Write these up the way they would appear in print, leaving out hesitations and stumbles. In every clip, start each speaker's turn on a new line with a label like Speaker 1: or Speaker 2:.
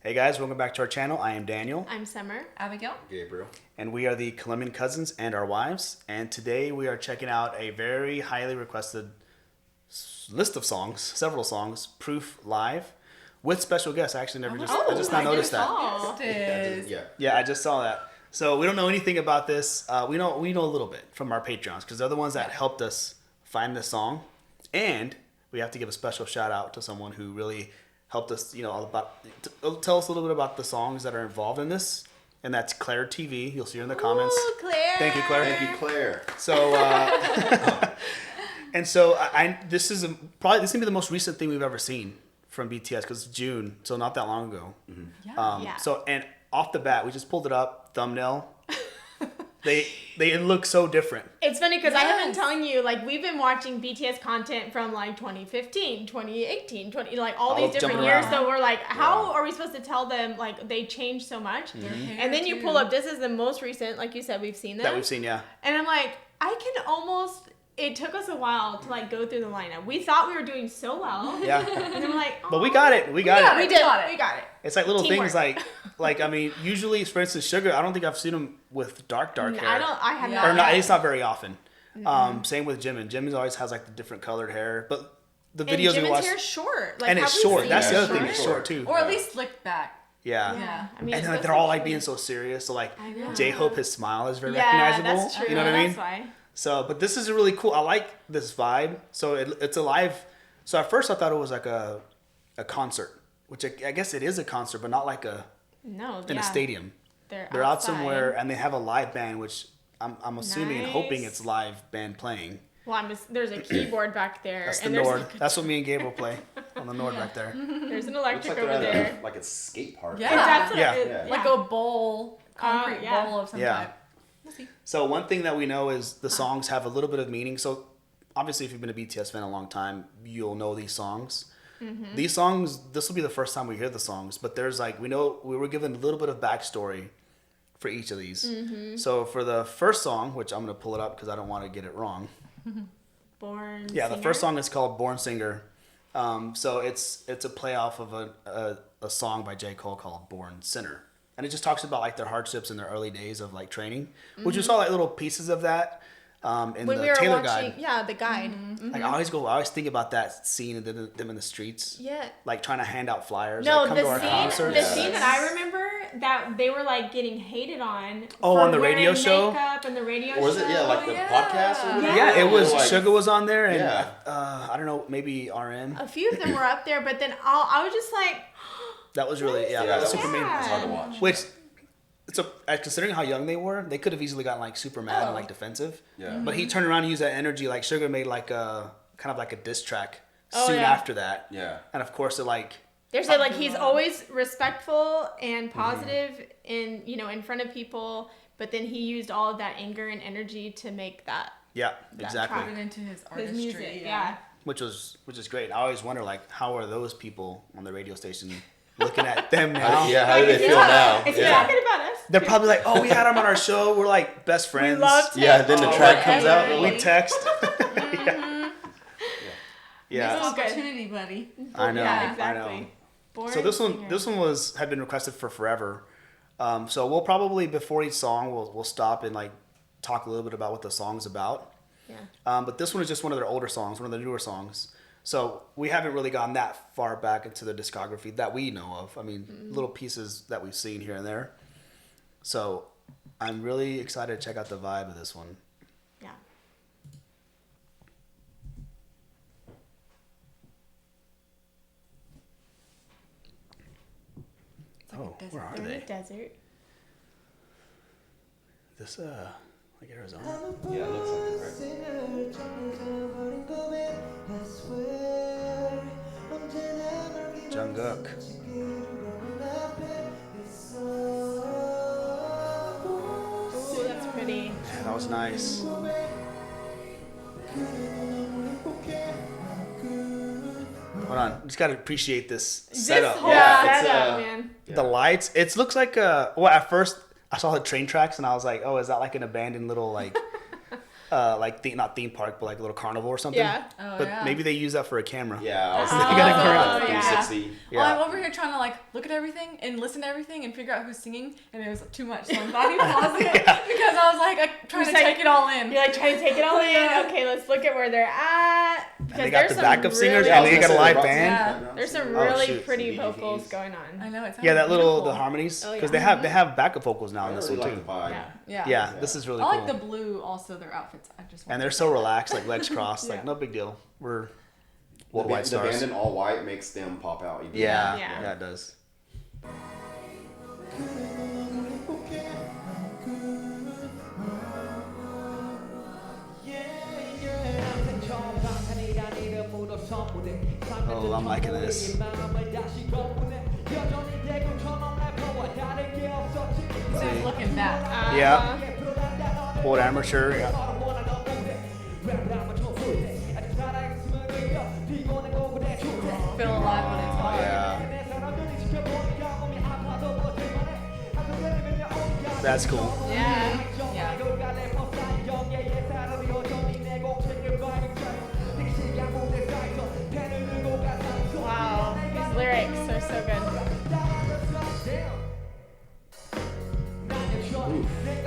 Speaker 1: Hey guys, welcome back to our channel. I am Daniel.
Speaker 2: I'm Summer.
Speaker 3: Abigail.
Speaker 4: Gabriel.
Speaker 1: And we are the Colombian cousins and our wives. And today we are checking out a very highly requested list of songs, several songs, Proof Live, with special guests. I actually I just not noticed that. Yeah, I just saw that. So we don't know anything about this. We know a little bit from our Patreons because they're the ones that helped us find this song. And we have to give a special shout out to someone who really helped us, tell us a little bit about the songs that are involved in this, and that's Claire TV. You'll see her in the comments.
Speaker 2: Ooh, Claire.
Speaker 1: Thank you, Claire.
Speaker 4: Thank you, Claire.
Speaker 1: So, and so this is probably gonna be the most recent thing we've ever seen from BTS because it's June, so not that long ago.
Speaker 4: Mm-hmm.
Speaker 1: So, and off the bat, we just pulled it up, thumbnail. They look so different.
Speaker 2: It's funny because I have been telling you, like, we've been watching BTS content from, like, 2015, 2018, all these different years. So we're like, how are we supposed to tell them, like, they changed so much? Mm-hmm. And then you pull up, this is the most recent, like you said, we've seen them.
Speaker 1: That we've seen, yeah.
Speaker 2: And I'm like, it took us a while to, like, go through the lineup. We thought we were doing so well.
Speaker 1: Yeah.
Speaker 2: And then we're like,
Speaker 1: but we got it. We got it.
Speaker 2: We got it.
Speaker 1: It's like little
Speaker 2: Teamwork.
Speaker 1: things like I mean, usually, for instance, Sugar, I don't think I've seen him with dark hair.
Speaker 2: I have not.
Speaker 1: Or not, it's not very often. Mm-hmm. Same with Jimin. Jimin always has like the different colored hair, but the videos we watch.
Speaker 2: And Jimin's hair's short. Like,
Speaker 1: and it's short. That's the other thing. It's short too.
Speaker 3: Or at least slicked back.
Speaker 1: Yeah.
Speaker 2: I mean,
Speaker 1: and then they're all like being so serious. So like J-Hope, his smile is very recognizable.
Speaker 2: That's true.
Speaker 1: You know what I mean?
Speaker 2: That's why.
Speaker 1: So, but this is really cool. I like this vibe. So it's a live. So at first I thought it was like a concert, which I guess it is a concert, but not like in a stadium. They're out somewhere and they have a live band, which I'm assuming and hoping it's live band playing.
Speaker 2: Well, there's a keyboard back there.
Speaker 1: That's the Nord. That's what me and Gabriel play on the Nord back there.
Speaker 2: There's an electric
Speaker 4: over
Speaker 2: there.
Speaker 4: Like a skate park.
Speaker 2: Yeah.
Speaker 3: Like a bowl, concrete bowl of some type.
Speaker 2: We'll see.
Speaker 1: So one thing that we know is the songs have a little bit of meaning. So obviously if you've been a BTS fan a long time, you'll know these songs. Mm-hmm. These songs, this will be the first time we hear the songs, but there's we were given a little bit of backstory for each of these. Mm-hmm. So for the first song, which I'm going to pull it up because I don't want to get it wrong.
Speaker 2: Born
Speaker 1: Yeah,
Speaker 2: Singer?
Speaker 1: the first song is called Born Singer. So it's a play off of a song by J. Cole called Born Sinner. And it just talks about like their hardships in their early days of like training, which we saw like little pieces of that in
Speaker 2: when
Speaker 1: the
Speaker 2: we were
Speaker 1: Taylor
Speaker 2: watching,
Speaker 1: guide.
Speaker 2: Yeah, the guide. Mm-hmm.
Speaker 1: Like I always think about that scene of them in the streets.
Speaker 2: Yeah.
Speaker 1: Like trying to hand out flyers.
Speaker 2: No,
Speaker 1: like, come to our
Speaker 2: the
Speaker 1: concerts.
Speaker 2: scene that I remember that they were like getting hated on.
Speaker 1: Oh,
Speaker 2: for
Speaker 1: on the radio
Speaker 2: wearing
Speaker 1: show?
Speaker 2: Makeup and the radio show.
Speaker 4: Or was it, like the podcast or whatever?
Speaker 1: Yeah, it was.
Speaker 4: Like,
Speaker 1: Sugar was on there, and I don't know, maybe RM.
Speaker 2: A few of them were up there, but then I was just like,
Speaker 1: That was really
Speaker 4: that was
Speaker 1: super mean.
Speaker 4: It's hard to watch.
Speaker 1: Which, considering how young they were, they could have easily gotten like super mad and like defensive.
Speaker 4: Yeah.
Speaker 1: But he turned around and used that energy. Like Sugar made like a kind of like a diss track soon after that.
Speaker 4: Yeah.
Speaker 1: And of course it like.
Speaker 2: they said like he's always respectful and positive in front of people, but then he used all of that anger and energy to make that.
Speaker 1: Yeah, exactly.
Speaker 3: Put it into his artistry.
Speaker 2: His music, yeah.
Speaker 1: Which is great. I always wonder like how are those people on the radio station looking at them now?
Speaker 4: How do they feel now?
Speaker 2: If you're talking about us.
Speaker 1: They're probably like, oh, we had him on our show. We're like best friends.
Speaker 2: We loved him.
Speaker 4: Yeah, then the track comes out.
Speaker 1: We text.
Speaker 3: Yeah. Opportunity, buddy.
Speaker 1: I know.
Speaker 2: Yeah, exactly.
Speaker 1: I know.
Speaker 2: Born
Speaker 1: So this
Speaker 2: Singer.
Speaker 1: one had been requested for forever. So we'll probably before each song we'll stop and like talk a little bit about what the song's about.
Speaker 2: Yeah.
Speaker 1: But this one is just one of their older songs, one of the newer songs. So we haven't really gone that far back into the discography that we know of. I mean, little pieces that we've seen here and there. So I'm really excited to check out the vibe of this one.
Speaker 2: Yeah.
Speaker 1: Oh, where are
Speaker 2: They're in
Speaker 1: they?
Speaker 2: the desert.
Speaker 1: This like Arizona.
Speaker 4: Yeah, it looks like it, right?
Speaker 1: Jungkook.
Speaker 2: Ooh, that's pretty.
Speaker 1: Yeah, that was nice. Hold on, just gotta appreciate this setup.
Speaker 2: This whole
Speaker 4: Yeah,
Speaker 2: setup, man.
Speaker 1: The lights. It looks like well, at first I saw the train tracks and I was like, oh, is that like an abandoned little like not theme park, but like a little carnival or something.
Speaker 2: Yeah.
Speaker 3: Oh,
Speaker 1: But
Speaker 3: yeah.
Speaker 1: maybe they use that for a camera.
Speaker 4: Yeah, I was
Speaker 2: Oh,
Speaker 4: thinking
Speaker 1: gotta
Speaker 4: about
Speaker 1: clear
Speaker 4: that.
Speaker 1: out.
Speaker 4: 360.
Speaker 1: Yeah.
Speaker 3: Well, I'm over here trying to like look at everything and listen to everything and figure out who's singing, and it was too much. So I'm glad you paused it because I was like trying to take it all in.
Speaker 2: You're like trying to take it all in. Okay, let's look at where they're at.
Speaker 1: And they got the backup singers,
Speaker 2: really,
Speaker 1: and they got a live
Speaker 3: Yeah.
Speaker 1: band.
Speaker 2: There's some
Speaker 1: Oh,
Speaker 2: really
Speaker 1: shoot.
Speaker 2: pretty vocals going on.
Speaker 3: I know it's
Speaker 1: Yeah, that little
Speaker 3: beautiful.
Speaker 1: the harmonies,
Speaker 2: Oh,
Speaker 1: because
Speaker 2: yeah.
Speaker 1: they have backup vocals now
Speaker 4: I
Speaker 1: in this
Speaker 4: really
Speaker 1: one
Speaker 4: like
Speaker 1: too.
Speaker 4: the vibe.
Speaker 2: Yeah.
Speaker 3: Yeah.
Speaker 1: Yeah, this is really
Speaker 3: I
Speaker 1: cool.
Speaker 3: like the blue also, their outfits. I just
Speaker 1: And they're so relaxed, like legs crossed,
Speaker 2: Yeah.
Speaker 1: like no big deal. We're
Speaker 4: The,
Speaker 1: worldwide
Speaker 4: the
Speaker 1: stars.
Speaker 4: band in all white makes them pop out. Even
Speaker 1: Yeah,
Speaker 2: Yeah.
Speaker 1: yeah, it does. Oh, I'm liking this.
Speaker 3: So he's looking back.
Speaker 1: Yeah. Old amateur. Yeah.
Speaker 3: Feel alive when it's hard.
Speaker 1: Yeah. That's cool.
Speaker 2: Yeah.
Speaker 3: Yeah.
Speaker 2: Wow. These lyrics are so good.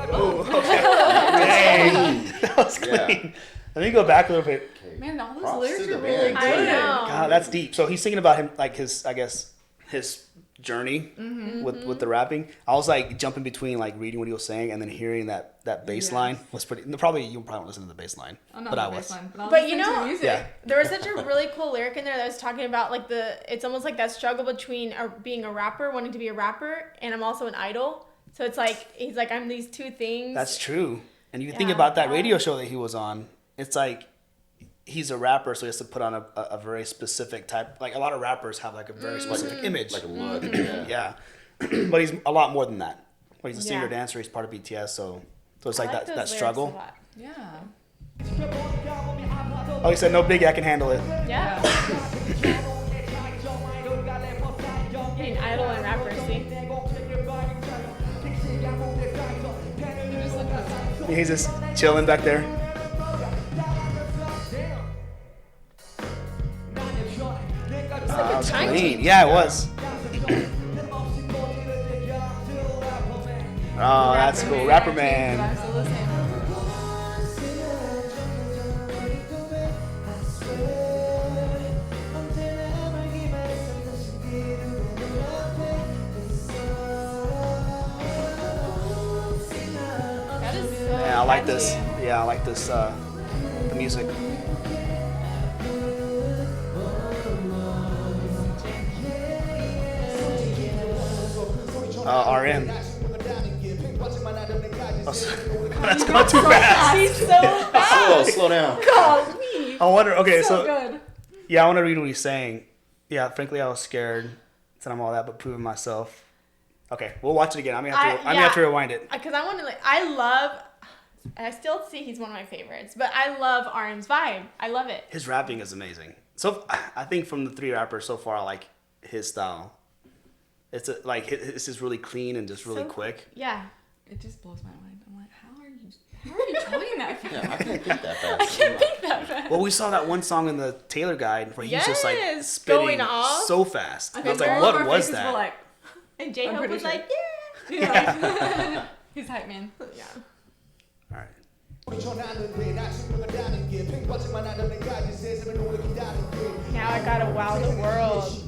Speaker 1: Oh, okay. Dang. That was
Speaker 4: Yeah.
Speaker 1: clean. Let me go back a little bit.
Speaker 4: Okay.
Speaker 3: Man, all those
Speaker 4: Props
Speaker 3: lyrics
Speaker 4: to the
Speaker 3: are really
Speaker 4: band,
Speaker 3: good.
Speaker 2: I know.
Speaker 1: God, that's deep. So he's thinking about him, like his, I guess, his journey with the rapping. I was like jumping between like reading what he was saying and then hearing that bass
Speaker 3: Yeah.
Speaker 1: line was pretty. Probably you probably won't listen to the bass line,
Speaker 3: Oh, no,
Speaker 1: but I
Speaker 3: the
Speaker 1: was.
Speaker 3: baseline, I'll
Speaker 2: But you
Speaker 3: listen to
Speaker 2: know-
Speaker 3: the music.
Speaker 1: Yeah.
Speaker 2: There was such a really cool lyric in there that was talking about like it's almost like that struggle between being a rapper, wanting to be a rapper, and I'm also an idol. So it's like he's like I'm these two things.
Speaker 1: That's true. And you think
Speaker 2: Yeah.
Speaker 1: about that radio show that he was on. It's like he's a rapper, so he has to put on a very specific type. Like a lot of rappers have like a very specific image.
Speaker 4: Like a look. Yeah.
Speaker 1: Yeah, but he's a lot more than that. Well, he's a singer
Speaker 2: Yeah.
Speaker 1: dancer. He's part of BTS, so it's
Speaker 2: I
Speaker 1: like
Speaker 2: those
Speaker 1: that
Speaker 2: lyrics
Speaker 1: struggle.
Speaker 2: a lot.
Speaker 3: Yeah.
Speaker 1: Oh, he said no biggie, I can handle it.
Speaker 2: Yeah. I mean, idol and rapper, see?
Speaker 3: You just look at
Speaker 1: He's just chilling back there. That was
Speaker 2: time
Speaker 1: clean.
Speaker 2: change.
Speaker 1: Yeah, it was. Oh, that's cool. Rapper
Speaker 3: But
Speaker 1: Man.
Speaker 3: I'm still the same.
Speaker 2: That is so
Speaker 1: Yeah, I like
Speaker 2: catchy.
Speaker 1: this. Yeah, I like this. The music. RM. Oh, that's going too fast.
Speaker 2: He's so fast.
Speaker 4: Slow down.
Speaker 2: Golly.
Speaker 1: I wonder. Okay,
Speaker 3: So
Speaker 1: so
Speaker 3: good.
Speaker 1: yeah, I want to read what he's saying. Yeah, frankly, I was scared. Said I'm all that, but proving myself. Okay, we'll watch it again. I'm gonna have to rewind it.
Speaker 2: Because I want to like, I still see he's one of my favorites, but I love RM's vibe. I love it.
Speaker 1: His rapping is amazing. So I think from the three rappers so far, I like his style. It's this is really clean and just really
Speaker 2: So-
Speaker 1: quick.
Speaker 2: Yeah.
Speaker 3: It just blows my mind. I'm like, how are you talking that fast?
Speaker 4: Yeah, I can't think that fast.
Speaker 3: I can't think that fast.
Speaker 1: Well, we saw that one song in the Taylor guide where he's just like
Speaker 2: Yes,
Speaker 1: spitting
Speaker 2: going off.
Speaker 1: so fast. I was
Speaker 3: Because
Speaker 1: like,
Speaker 3: all
Speaker 1: what
Speaker 3: of our
Speaker 1: was
Speaker 3: faces
Speaker 1: that?
Speaker 3: Were like,
Speaker 2: And J
Speaker 3: I'm
Speaker 2: Hope
Speaker 3: pretty
Speaker 2: was
Speaker 3: sure.
Speaker 2: like, yeah.
Speaker 3: yeah. He's hype man.
Speaker 2: Yeah.
Speaker 1: All right.
Speaker 2: Now I gotta wow the world.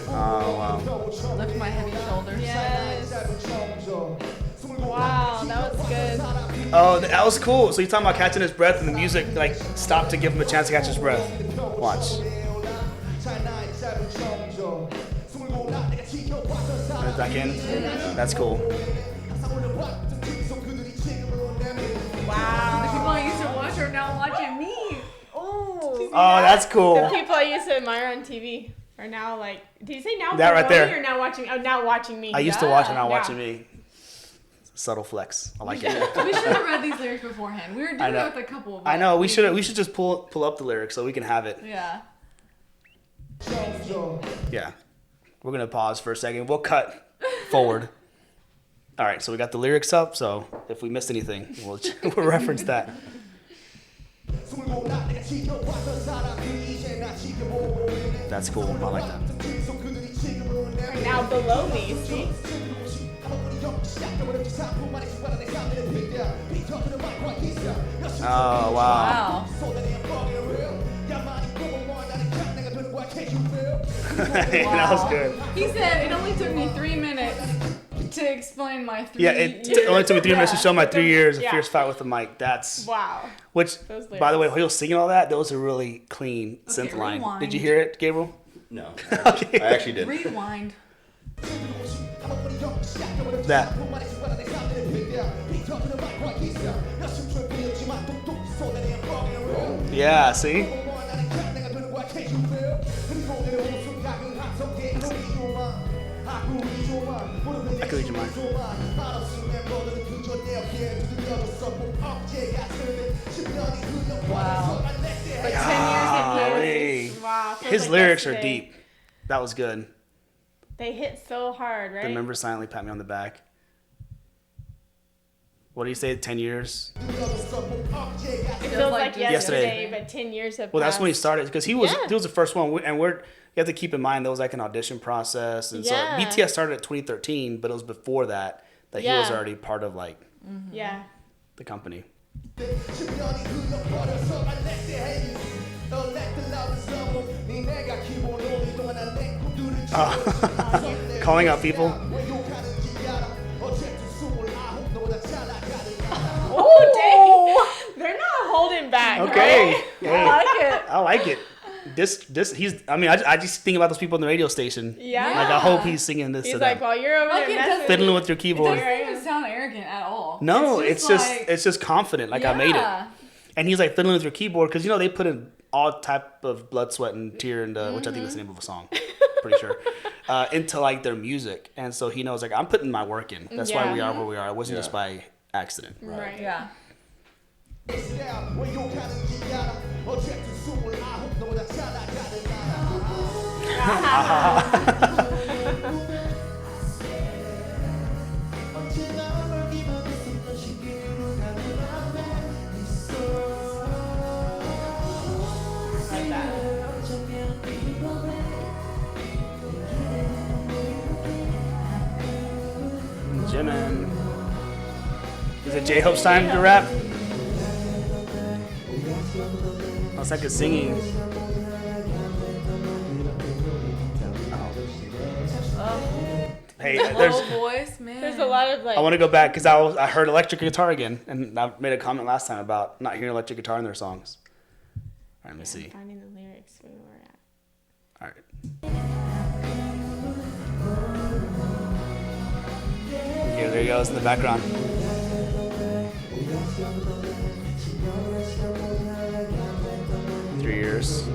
Speaker 1: Oh wow.
Speaker 3: Lift my heavy shoulders.
Speaker 2: Yes. Wow, that was good.
Speaker 1: Oh, that was cool. So you're talking about catching his breath, and the music like stopped to give him a chance to catch his breath. Watch. Put it back in. That's cool.
Speaker 2: Wow.
Speaker 3: The people I used to watch are now watching me.
Speaker 2: Oh.
Speaker 1: Oh, that's
Speaker 2: The
Speaker 1: cool.
Speaker 2: people I used to admire on TV are now like. Did you say now?
Speaker 1: That right
Speaker 2: below
Speaker 1: there.
Speaker 2: Or now watching? Oh, now watching me.
Speaker 1: I used to watch it, now
Speaker 2: Yeah.
Speaker 1: watching me. Subtle flex. I like it.
Speaker 3: We should have read these lyrics beforehand. We were doing
Speaker 1: I know.
Speaker 3: it with a couple.
Speaker 1: I know. We should just pull up the lyrics so we can have it.
Speaker 3: Yeah.
Speaker 1: Yeah. We're gonna pause for a second. We'll cut forward. All right, so we got the lyrics up. So if we missed anything, we'll reference that. That's cool. I like that.
Speaker 2: Right now below me, see?
Speaker 1: Oh, wow.
Speaker 3: Wow.
Speaker 1: That was good.
Speaker 3: He said it only took me 3 minutes to explain my 3
Speaker 1: Yeah, it only took me 3 minutes to show my 3 years of
Speaker 2: Yeah.
Speaker 1: fierce fight with the mic. That's
Speaker 2: Wow.
Speaker 1: which,
Speaker 2: Those
Speaker 1: by the way,
Speaker 2: lyrics.
Speaker 1: while he was singing all that, was a really clean synth line.
Speaker 3: rewind.
Speaker 1: Did you hear it, Gabriel?
Speaker 4: No.
Speaker 1: Okay.
Speaker 4: I actually didn't.
Speaker 3: Rewind.
Speaker 1: That. Yeah, see? I could read your mind.
Speaker 3: Wow.
Speaker 2: But 10 years
Speaker 1: Golly.
Speaker 2: ago. Wow. feels
Speaker 1: His
Speaker 2: like
Speaker 1: lyrics are
Speaker 2: yesterday.
Speaker 1: deep. That was good.
Speaker 2: They hit so hard, right?
Speaker 1: Remember silently pat me on the back. What do you say, 10 years?
Speaker 2: It feels like
Speaker 1: yesterday.
Speaker 2: yesterday, but 10 years have
Speaker 1: Well, that's when he
Speaker 2: passed.
Speaker 1: started, because he was
Speaker 2: Yeah.
Speaker 1: the first one, and you have to keep in mind there was like an audition process, and
Speaker 2: Yeah.
Speaker 1: so BTS started at 2013, but it was before that he was
Speaker 2: Yeah.
Speaker 1: already part of like
Speaker 2: Yeah.
Speaker 1: the company. Calling out people.
Speaker 2: Oh, dang. They're not holding back.
Speaker 1: Okay.
Speaker 2: Right?
Speaker 1: Hey,
Speaker 2: I like it.
Speaker 1: I like it. I just think about those people on the radio station.
Speaker 2: Yeah.
Speaker 1: Like, I hope he's singing this
Speaker 2: He's
Speaker 1: to
Speaker 2: like,
Speaker 1: them.
Speaker 2: while you're over
Speaker 3: Like,
Speaker 2: there
Speaker 3: it doesn't-
Speaker 1: Fiddling with your
Speaker 3: It
Speaker 1: keyboard.
Speaker 3: doesn't even sound arrogant at all.
Speaker 1: No,
Speaker 3: it's
Speaker 1: it's just confident. Like, I made it.
Speaker 3: Yeah.
Speaker 1: And he's like fiddling with your keyboard because they put in all type of blood, sweat, and tear into which I think is the name of a song, pretty sure, into like their music. And so he knows like I'm putting my work in. That's why
Speaker 2: Yeah.
Speaker 1: we are where we are. It wasn't
Speaker 4: Yeah.
Speaker 1: just by accident.
Speaker 2: Right.
Speaker 3: Yeah.
Speaker 2: Like that.
Speaker 1: Jimin. Is it J-Hope's time to rap? Oh, it's like a singing. Hey, there's.
Speaker 3: Low voice, man.
Speaker 2: There's a lot of like.
Speaker 1: I want to go back because I heard electric guitar again, and I made a comment last time about not hearing electric guitar in their songs. All right, let me see.
Speaker 2: Finding the lyrics where we're at.
Speaker 1: All right. Here, there he goes in the background. Three years.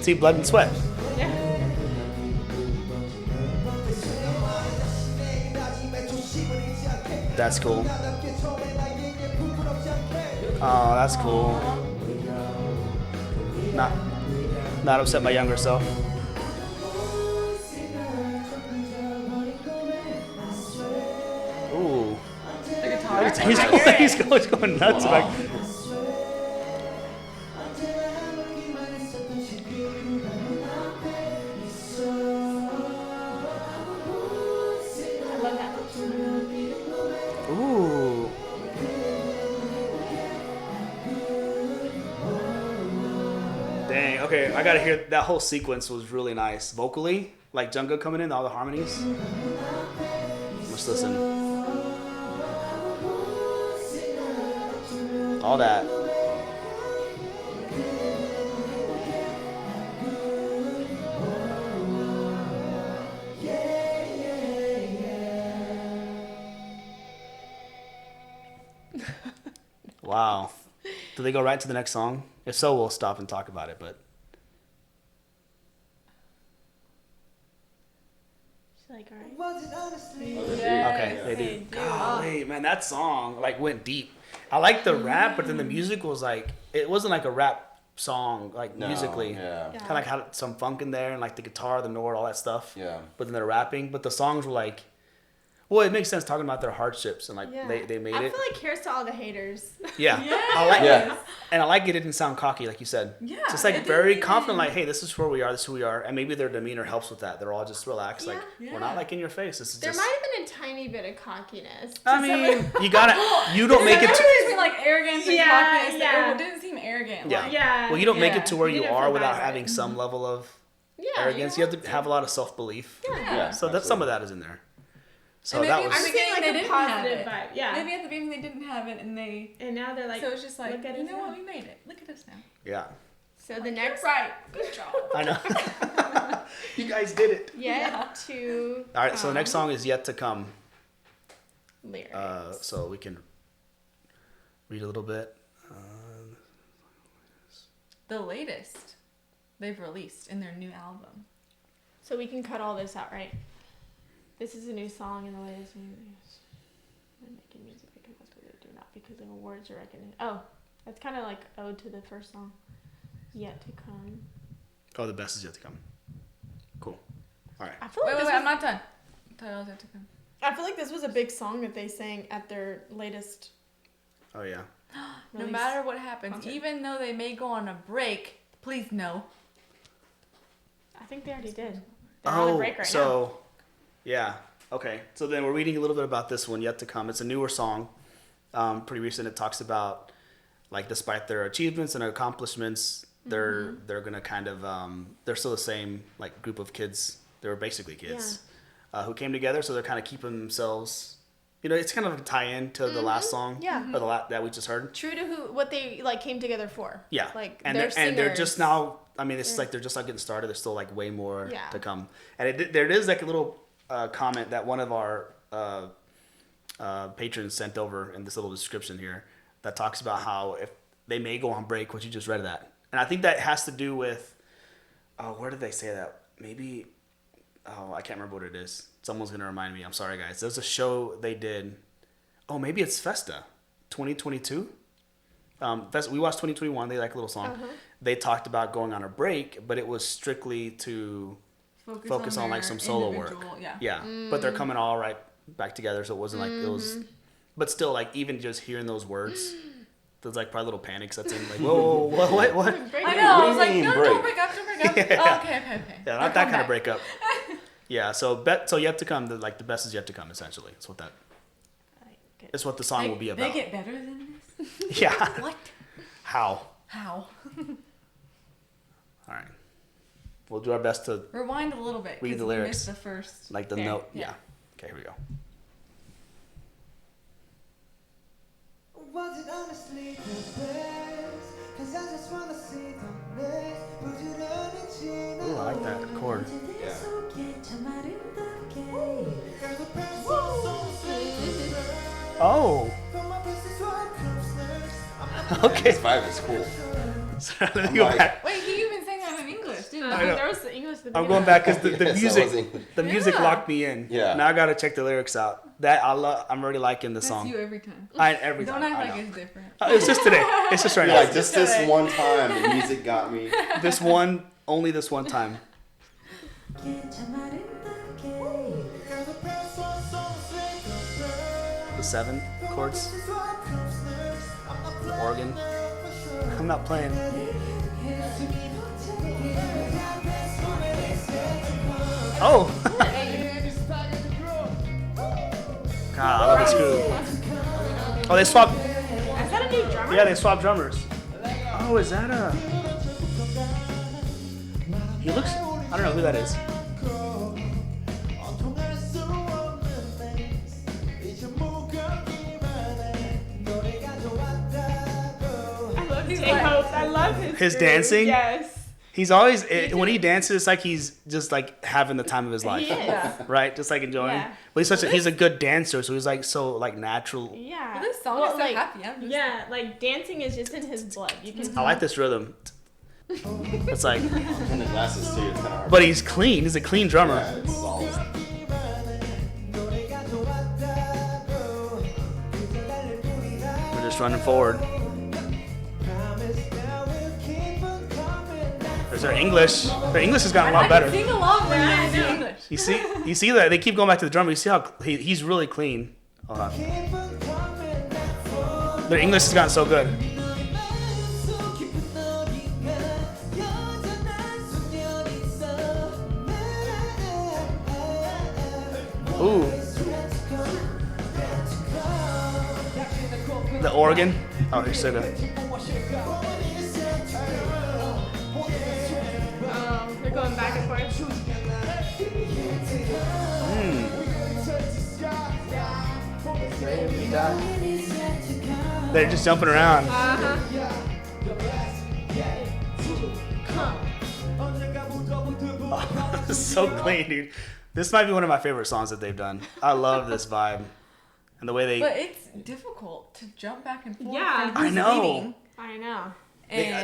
Speaker 1: See, blood and sweat.
Speaker 2: Yeah.
Speaker 1: That's cool. Oh, that's cool. Not upset my younger self. Ooh.
Speaker 3: The guitar.
Speaker 1: He's going nuts. Like,
Speaker 2: I love that.
Speaker 1: ooh. Dang. Okay, I gotta hear that whole sequence was really nice vocally, like Jungkook coming in, all the harmonies. Let's listen. All that. Wow. Do they go right to the next song? If so, we'll stop and talk about it. But
Speaker 2: She's like, all right.
Speaker 1: okay, they do. Golly, man, that song like went deep. I like the rap, but then the music was like it wasn't like a rap song like
Speaker 4: No,
Speaker 1: musically.
Speaker 4: yeah.
Speaker 2: Yeah.
Speaker 1: Kind of like had some funk in there and like the guitar, the Nord, all that stuff.
Speaker 4: Yeah.
Speaker 1: But then they're rapping. But the songs were like, Well, it makes sense talking about their hardships and like
Speaker 2: Yeah.
Speaker 1: they made
Speaker 2: I
Speaker 1: it.
Speaker 2: feel like here's to all the haters.
Speaker 1: Yeah.
Speaker 3: Yeah.
Speaker 1: I like
Speaker 4: Yeah.
Speaker 1: it. And I like it didn't sound cocky, like you said.
Speaker 3: Yeah,
Speaker 1: It's just
Speaker 3: it
Speaker 1: like
Speaker 3: didn't
Speaker 1: very
Speaker 3: even-
Speaker 1: confident, like, hey, this is where we are, this is who we are. And maybe their demeanor helps with that. They're all just relaxed, like,
Speaker 3: Yeah.
Speaker 1: we're not like in your face. This is
Speaker 2: There
Speaker 1: just.
Speaker 2: might have been a tiny bit of cockiness.
Speaker 1: I mean, you gotta, you don't make it
Speaker 3: It
Speaker 1: to.
Speaker 3: didn't seem like arrogance and
Speaker 2: Yeah,
Speaker 3: cockiness.
Speaker 2: yeah.
Speaker 3: It didn't seem arrogant.
Speaker 1: Yeah.
Speaker 3: Like,
Speaker 2: Yeah.
Speaker 1: Well, you don't make
Speaker 3: Yeah.
Speaker 1: it to where
Speaker 2: You
Speaker 1: you
Speaker 2: didn't
Speaker 1: are
Speaker 2: feel
Speaker 1: without
Speaker 2: bad about
Speaker 1: having
Speaker 2: it.
Speaker 1: some level of
Speaker 2: Yeah,
Speaker 1: arrogance. You have to have a lot of self belief.
Speaker 3: Yeah.
Speaker 1: So that's some of that is in there. So
Speaker 3: And
Speaker 1: that
Speaker 3: maybe
Speaker 1: was.
Speaker 3: at the
Speaker 2: I'm seeing
Speaker 3: beginning
Speaker 2: like
Speaker 3: they
Speaker 2: a
Speaker 3: didn't have
Speaker 2: positive
Speaker 3: it.
Speaker 2: vibe. Yeah.
Speaker 3: Maybe at the beginning they didn't have it, and they.
Speaker 2: And now they're like,
Speaker 3: So it's just like,
Speaker 2: look at
Speaker 3: you
Speaker 2: us
Speaker 3: know
Speaker 2: now.
Speaker 3: what? We made it. Look at us now.
Speaker 1: Yeah.
Speaker 2: So the next
Speaker 3: Right. Good job.
Speaker 1: I know. You guys did it.
Speaker 2: yet to
Speaker 1: All right. So the next song is Yet to Come.
Speaker 2: lyrics.
Speaker 1: So we can read a little bit.
Speaker 3: The latest they've released in their new album.
Speaker 2: So we can cut all this out, right? This is a new song in the latest news. I'm making music because that's what they do, not because of awards or recognition. Oh, that's kind of like ode to the first song. Yet to come.
Speaker 1: Oh, the best is yet to come. Cool. All right.
Speaker 2: I feel like
Speaker 3: Wait,
Speaker 2: this
Speaker 3: I'm
Speaker 2: was,
Speaker 3: not done. Titles have to come.
Speaker 2: I feel like this was a big song that they sang at their latest.
Speaker 1: Oh yeah.
Speaker 3: No
Speaker 2: release.
Speaker 3: matter what happens,
Speaker 2: concert.
Speaker 3: even though they may go on a break, please no.
Speaker 2: I think they already did. They're on a break right
Speaker 1: so yeah. Okay. So then we're reading a little bit about this one, Yet to Come. It's a newer song, pretty recent. It talks about like despite their achievements and accomplishments, they're gonna kind of they're still the same like group of kids. They were basically kids who came together. So they're kind of keeping themselves. You know, it's kind of a tie-in to the last song.
Speaker 2: Yeah.
Speaker 1: Or that we just heard.
Speaker 2: now. True to what they like came together for.
Speaker 1: Yeah.
Speaker 2: Like
Speaker 1: and
Speaker 2: they're
Speaker 1: they're just
Speaker 2: singers.
Speaker 1: now. I mean, it's like they're just not getting started. There's still like way more
Speaker 2: Yeah.
Speaker 1: to come. And there is like a little comment that one of our patrons sent over in this little description here that talks about how if they may go on break, what you just read of that. And I think that has to do with, where did they say that? Maybe, I can't remember what it is. Someone's going to remind me. I'm sorry, guys. There's a show they did. Oh, maybe it's Festa 2022. We watched 2021. They like a little song.
Speaker 2: Uh-huh.
Speaker 1: They talked about going on a break, but it was strictly to focus on like
Speaker 3: their
Speaker 1: some solo work.
Speaker 3: individual- Yeah.
Speaker 1: Yeah, but they're coming all right back together, so it wasn't like it was. But still, like even just hearing those words, there's like probably little panic sets in. Like, whoa, what?
Speaker 2: Break
Speaker 3: I
Speaker 2: it.
Speaker 3: know. I
Speaker 4: What
Speaker 3: was
Speaker 4: do you
Speaker 3: like,
Speaker 4: mean,
Speaker 3: no,
Speaker 4: break?
Speaker 3: don't break up, don't break up.
Speaker 1: Yeah.
Speaker 3: Oh, okay.
Speaker 1: Yeah, not that kind of breakup. Yeah, so yet to come. The best is yet to come. Essentially, it's what it's what the song will be about.
Speaker 3: They get better than this?
Speaker 1: Yeah.
Speaker 3: What?
Speaker 1: How?
Speaker 3: How?
Speaker 1: All right. We'll do our best to
Speaker 3: Rewind a little bit.
Speaker 1: Read
Speaker 3: 'cause
Speaker 1: the
Speaker 3: we
Speaker 1: lyrics.
Speaker 3: missed the first.
Speaker 1: like the
Speaker 3: there.
Speaker 1: note. Yeah. Okay, here we go.
Speaker 5: Was it honestly the best? 'Cause I just wanna see the best. 부지런히
Speaker 1: Ooh, I like that chord.
Speaker 5: Yeah.
Speaker 1: Oh. Okay.
Speaker 4: This vibe is cool.
Speaker 1: So let
Speaker 4: I'm
Speaker 1: me go
Speaker 4: like-
Speaker 1: back.
Speaker 3: Wait, he even sang that in English, didn't
Speaker 2: I
Speaker 3: he?
Speaker 1: know.
Speaker 2: There was the English. At the
Speaker 1: I'm
Speaker 2: beginning.
Speaker 1: going back because the
Speaker 4: Yes, that was
Speaker 1: music,
Speaker 4: English.
Speaker 1: the music
Speaker 3: Yeah.
Speaker 1: locked me in.
Speaker 4: Yeah.
Speaker 1: Now I gotta check the lyrics out. That I'm already liking the
Speaker 3: That's
Speaker 1: song.
Speaker 3: you every time.
Speaker 1: Every
Speaker 3: Don't
Speaker 1: time.
Speaker 3: act
Speaker 1: I
Speaker 3: like
Speaker 1: know.
Speaker 3: it's different.
Speaker 1: It's just today. It's just right
Speaker 4: You're
Speaker 1: now.
Speaker 4: like, just this one time, the music got me.
Speaker 1: Only this one time. The 7 chords, the organ. I'm not playing. Oh. God, I love this groove. Oh, they swapped.
Speaker 2: Is that a new drummer?
Speaker 1: Yeah, they swapped drummers. Oh, is that a? He looks. I don't know who that is.
Speaker 2: I love
Speaker 3: He's
Speaker 2: J-Hope. I love his
Speaker 1: His
Speaker 2: groove.
Speaker 1: dancing?
Speaker 2: Yes.
Speaker 1: He's always when he dances, it's like he's just like having the time of his life,
Speaker 2: He is.
Speaker 1: right? Just like enjoying.
Speaker 2: Yeah.
Speaker 1: But he's a good dancer, so he's like so like natural.
Speaker 2: Yeah.
Speaker 3: Well, this song
Speaker 2: Well,
Speaker 3: is so
Speaker 2: like,
Speaker 3: happy. I'm just
Speaker 2: Yeah, like dancing is just in his blood. You can.
Speaker 1: I like this rhythm. It's like,
Speaker 4: And the glasses too, it's kind of hard.
Speaker 1: but he's clean. He's a clean drummer.
Speaker 4: Yeah, it's solid.
Speaker 1: We're just running forward. There's their English has gotten a lot
Speaker 3: I
Speaker 1: better.
Speaker 3: can sing along when I see English.
Speaker 1: You see that they keep going back to the drummer. You see how he's really clean. Hold on. Their English has gotten so good. Ooh. The organ. Oh, he said it.
Speaker 2: They're going back and forth.
Speaker 1: They're just jumping around. Oh, this is so clean, dude. This might be one of my favorite songs that they've done. I love this vibe. And the way they...
Speaker 3: But it's difficult to jump back and forth.
Speaker 2: Yeah.
Speaker 3: and who's
Speaker 1: I know.
Speaker 3: leading.
Speaker 2: I know.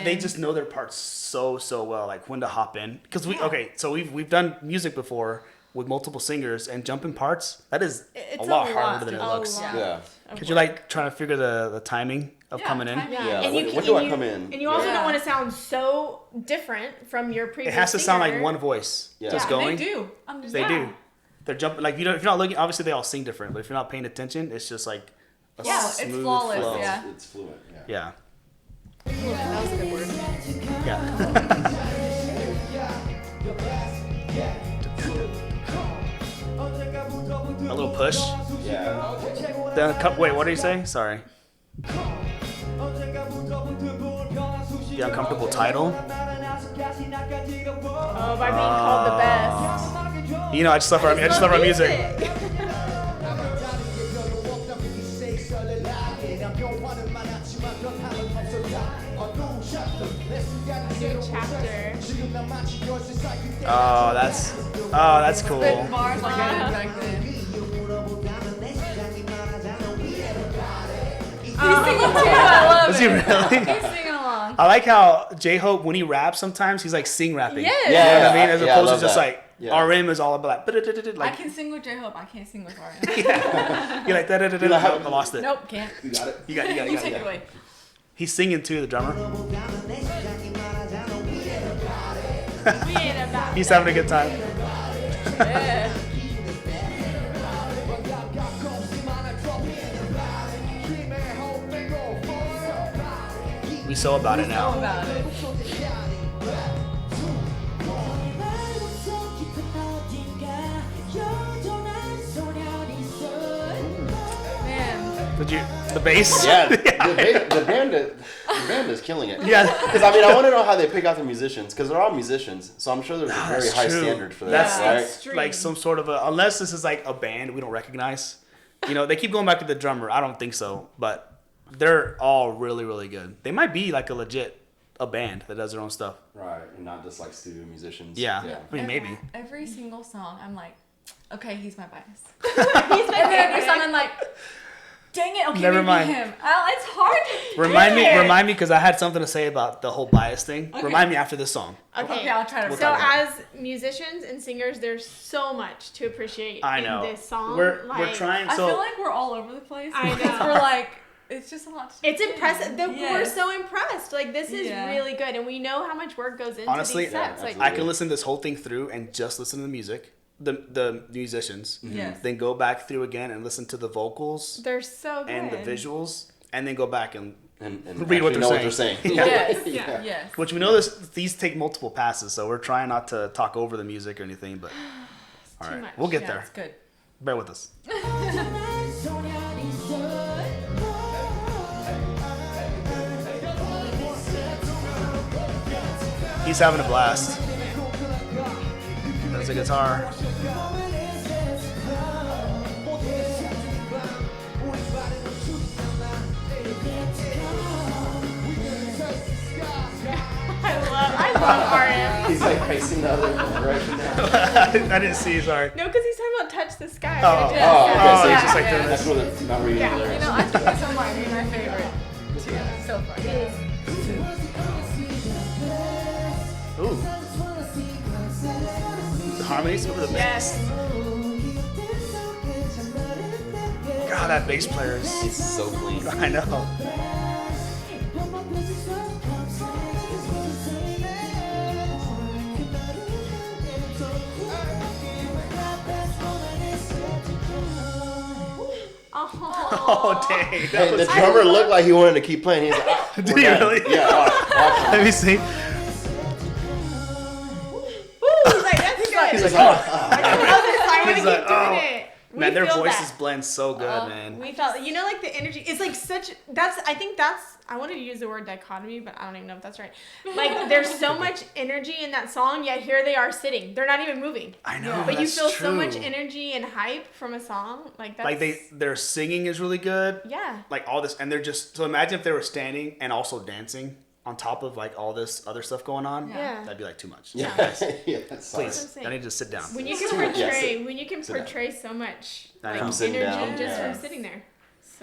Speaker 1: They just know their parts so well, like when to hop in. Because so we've done music before with multiple singers, and jumping parts, that is
Speaker 2: It's
Speaker 1: a lot harder than it
Speaker 2: a
Speaker 1: looks.
Speaker 2: lot.
Speaker 4: Yeah.
Speaker 1: Because you're like trying to figure the timing of coming in.
Speaker 2: Yeah.
Speaker 4: Yeah,
Speaker 2: And
Speaker 4: when do I come in?
Speaker 2: And you also
Speaker 3: Yeah.
Speaker 2: don't want to sound so different from your previous
Speaker 1: It has to sound like
Speaker 2: singer.
Speaker 1: one voice
Speaker 4: Yeah.
Speaker 1: just
Speaker 3: Yeah,
Speaker 1: going.
Speaker 3: they do. I'm just
Speaker 1: They do. They're jumping like if you're not looking. Obviously, they all sing different, but if you're not paying attention, it's just like a
Speaker 3: Yeah, it's
Speaker 1: smooth
Speaker 3: flawless,
Speaker 1: flow.
Speaker 3: yeah.
Speaker 4: It's fluent. Yeah.
Speaker 1: Yeah.
Speaker 3: That was a good word.
Speaker 1: A little push.
Speaker 4: Yeah.
Speaker 1: Wait, what did he say? Sorry. The uncomfortable title.
Speaker 2: Oh, by being called the best.
Speaker 1: You know, I just love our music.
Speaker 2: New chapter.
Speaker 1: Oh, that's cool.
Speaker 3: Spitting bars like I did back then. He's singing too. I love
Speaker 1: Is
Speaker 3: it.
Speaker 1: he really?
Speaker 3: He's singing along.
Speaker 1: I like how J-Hope, when he raps sometimes, he's like sing rapping.
Speaker 2: Yes.
Speaker 1: You know what I mean? As
Speaker 4: Yeah, I
Speaker 1: opposed to
Speaker 4: love
Speaker 1: just
Speaker 4: that.
Speaker 1: like,
Speaker 4: Yeah.
Speaker 1: RM is all about
Speaker 3: I
Speaker 1: like,
Speaker 3: can sing with J-Hope. I can't sing with RM.
Speaker 1: you're like, I lost it.
Speaker 3: Nope, can't.
Speaker 4: You got it?
Speaker 1: You got
Speaker 3: You
Speaker 1: it.
Speaker 3: take it away.
Speaker 1: He's singing too, the drummer.
Speaker 2: We ain't about
Speaker 1: He's having a good time.
Speaker 3: Yeah.
Speaker 1: We so about it
Speaker 3: How
Speaker 1: now.
Speaker 3: about it? Man.
Speaker 1: Did you the bass?
Speaker 4: Yeah. The band is killing it.
Speaker 1: Yeah.
Speaker 4: Because I mean, I want to know how they pick out the musicians because they're all musicians, so I'm sure there's a very
Speaker 1: That's
Speaker 4: high
Speaker 1: true.
Speaker 4: standard for that,
Speaker 1: That's
Speaker 4: right?
Speaker 2: extreme.
Speaker 1: like some sort of a, unless this is like a band we don't recognize. You know, they keep going back to the drummer. I don't think so, but they're all really good. They might be like a band that does their own stuff.
Speaker 4: Right, and not just like studio musicians.
Speaker 1: Yeah. I mean, maybe.
Speaker 3: Every single song, I'm like, okay, he's my bias.
Speaker 2: He's my
Speaker 3: And then every song,
Speaker 2: favorite.
Speaker 3: I'm like, dang it, okay,
Speaker 1: Never
Speaker 3: maybe
Speaker 1: mind.
Speaker 3: him. It's hard to
Speaker 1: Remind
Speaker 3: pick.
Speaker 1: me, because I had something to say about the whole bias thing.
Speaker 3: Okay.
Speaker 1: Remind me after this song.
Speaker 2: Okay,
Speaker 3: Okay, I'll try to
Speaker 1: We'll
Speaker 2: so
Speaker 1: talk about
Speaker 2: as musicians and singers, there's so much to appreciate
Speaker 1: I know.
Speaker 2: in this song.
Speaker 1: We're
Speaker 2: like,
Speaker 1: trying.
Speaker 3: I
Speaker 1: So
Speaker 3: feel like we're all over the place.
Speaker 2: I
Speaker 3: because
Speaker 2: know.
Speaker 3: We're like, it's just a lot to
Speaker 2: It's
Speaker 3: take in.
Speaker 2: impressive. We're
Speaker 3: Yes.
Speaker 2: so impressed. Like this is
Speaker 3: Yeah.
Speaker 2: really good, and we know how much work goes into
Speaker 1: honestly,
Speaker 2: these sets. Like
Speaker 1: I can listen to this whole thing through and just listen to the music, the musicians.
Speaker 3: Yes.
Speaker 1: Then go back through again and listen to the vocals
Speaker 2: they're so good.
Speaker 1: and the visuals, and then go back and
Speaker 4: And
Speaker 1: read what
Speaker 4: actually
Speaker 1: they're
Speaker 4: know what
Speaker 1: saying.
Speaker 4: they're saying.
Speaker 3: Yes,
Speaker 2: Yeah.
Speaker 3: yes.
Speaker 1: which we know these take multiple passes, so we're trying not to talk over the music or anything. But all
Speaker 2: too
Speaker 1: right,
Speaker 2: much.
Speaker 1: we'll get
Speaker 3: Yeah,
Speaker 1: there.
Speaker 3: it's good.
Speaker 1: Bear with us. He's having a blast. There's a guitar.
Speaker 2: I love RM.
Speaker 4: He's like facing the other direction now.
Speaker 1: I didn't see. Sorry.
Speaker 2: No, because he's talking about touch the sky.
Speaker 1: Oh,
Speaker 2: which is-
Speaker 4: Oh, okay,
Speaker 1: Oh,
Speaker 4: so
Speaker 1: he's
Speaker 4: he's
Speaker 1: just like
Speaker 3: yeah.
Speaker 1: doing
Speaker 4: That's
Speaker 1: this.
Speaker 4: what it's not reading
Speaker 2: Yeah,
Speaker 4: the
Speaker 3: You
Speaker 4: lyrics.
Speaker 3: know, I think this might be my favorite too so far.
Speaker 1: Ooh. The harmonies over the bass.
Speaker 2: Yes.
Speaker 1: God, that bass player is.
Speaker 4: It's so clean.
Speaker 1: I know. Oh dang! That
Speaker 4: Hey, the
Speaker 1: was,
Speaker 4: drummer looked like he wanted to keep playing. He's like, ah,
Speaker 1: Did
Speaker 4: we're
Speaker 1: he
Speaker 4: done.
Speaker 1: really?
Speaker 4: Yeah. Watch
Speaker 1: let me see.
Speaker 2: Ooh, like that's good.
Speaker 1: He's like,
Speaker 2: I want to
Speaker 1: He's
Speaker 2: keep
Speaker 1: like,
Speaker 2: doing
Speaker 1: oh.
Speaker 2: it. We
Speaker 1: Man, their
Speaker 2: feel
Speaker 1: voices
Speaker 2: that.
Speaker 1: blend so good, man.
Speaker 2: We felt, you know, like the energy. It's like such. I wanted to use the word dichotomy, but I don't even know if that's right. Like there's so much energy in that song, yet here they are sitting. They're not even moving.
Speaker 1: I know,
Speaker 2: But you
Speaker 1: that's
Speaker 2: feel so
Speaker 1: true.
Speaker 2: much energy and hype from a song. Like that's.
Speaker 1: Like their singing is really good.
Speaker 2: Yeah.
Speaker 1: Like all this, and they're just. So imagine if they were standing and also dancing on top of like all this other stuff going on.
Speaker 2: Yeah.
Speaker 1: That'd be like too much.
Speaker 4: Yeah. Yeah. That's
Speaker 1: Please,
Speaker 2: saying.
Speaker 1: I need to just sit down.
Speaker 2: When you can portray so much
Speaker 1: I
Speaker 2: like
Speaker 1: know.
Speaker 4: Sitting
Speaker 2: energy
Speaker 4: down,
Speaker 2: just
Speaker 4: yeah.
Speaker 2: from sitting there.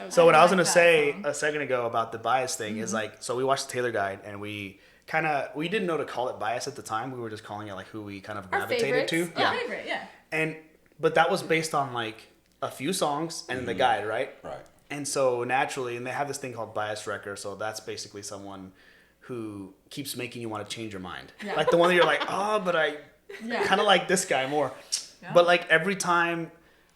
Speaker 1: So what I was
Speaker 3: like
Speaker 1: gonna
Speaker 3: that
Speaker 1: say
Speaker 3: song.
Speaker 1: a second ago about the bias thing is like, so we watched the Taylor Guide and we didn't know to call it bias at the time. We were just calling it like who we kind of
Speaker 2: Our
Speaker 1: gravitated to.
Speaker 2: favorites.
Speaker 3: Our favorite, yeah.
Speaker 1: But that was based on like a few songs and the guide, right?
Speaker 4: Right.
Speaker 1: And so naturally, and they have this thing called bias wrecker. So that's basically someone who keeps making you want to change your mind.
Speaker 3: Yeah.
Speaker 1: Like the one that you're like, oh, but I
Speaker 3: Yeah.
Speaker 1: kind of like this guy more.
Speaker 3: Yeah.
Speaker 1: But like every time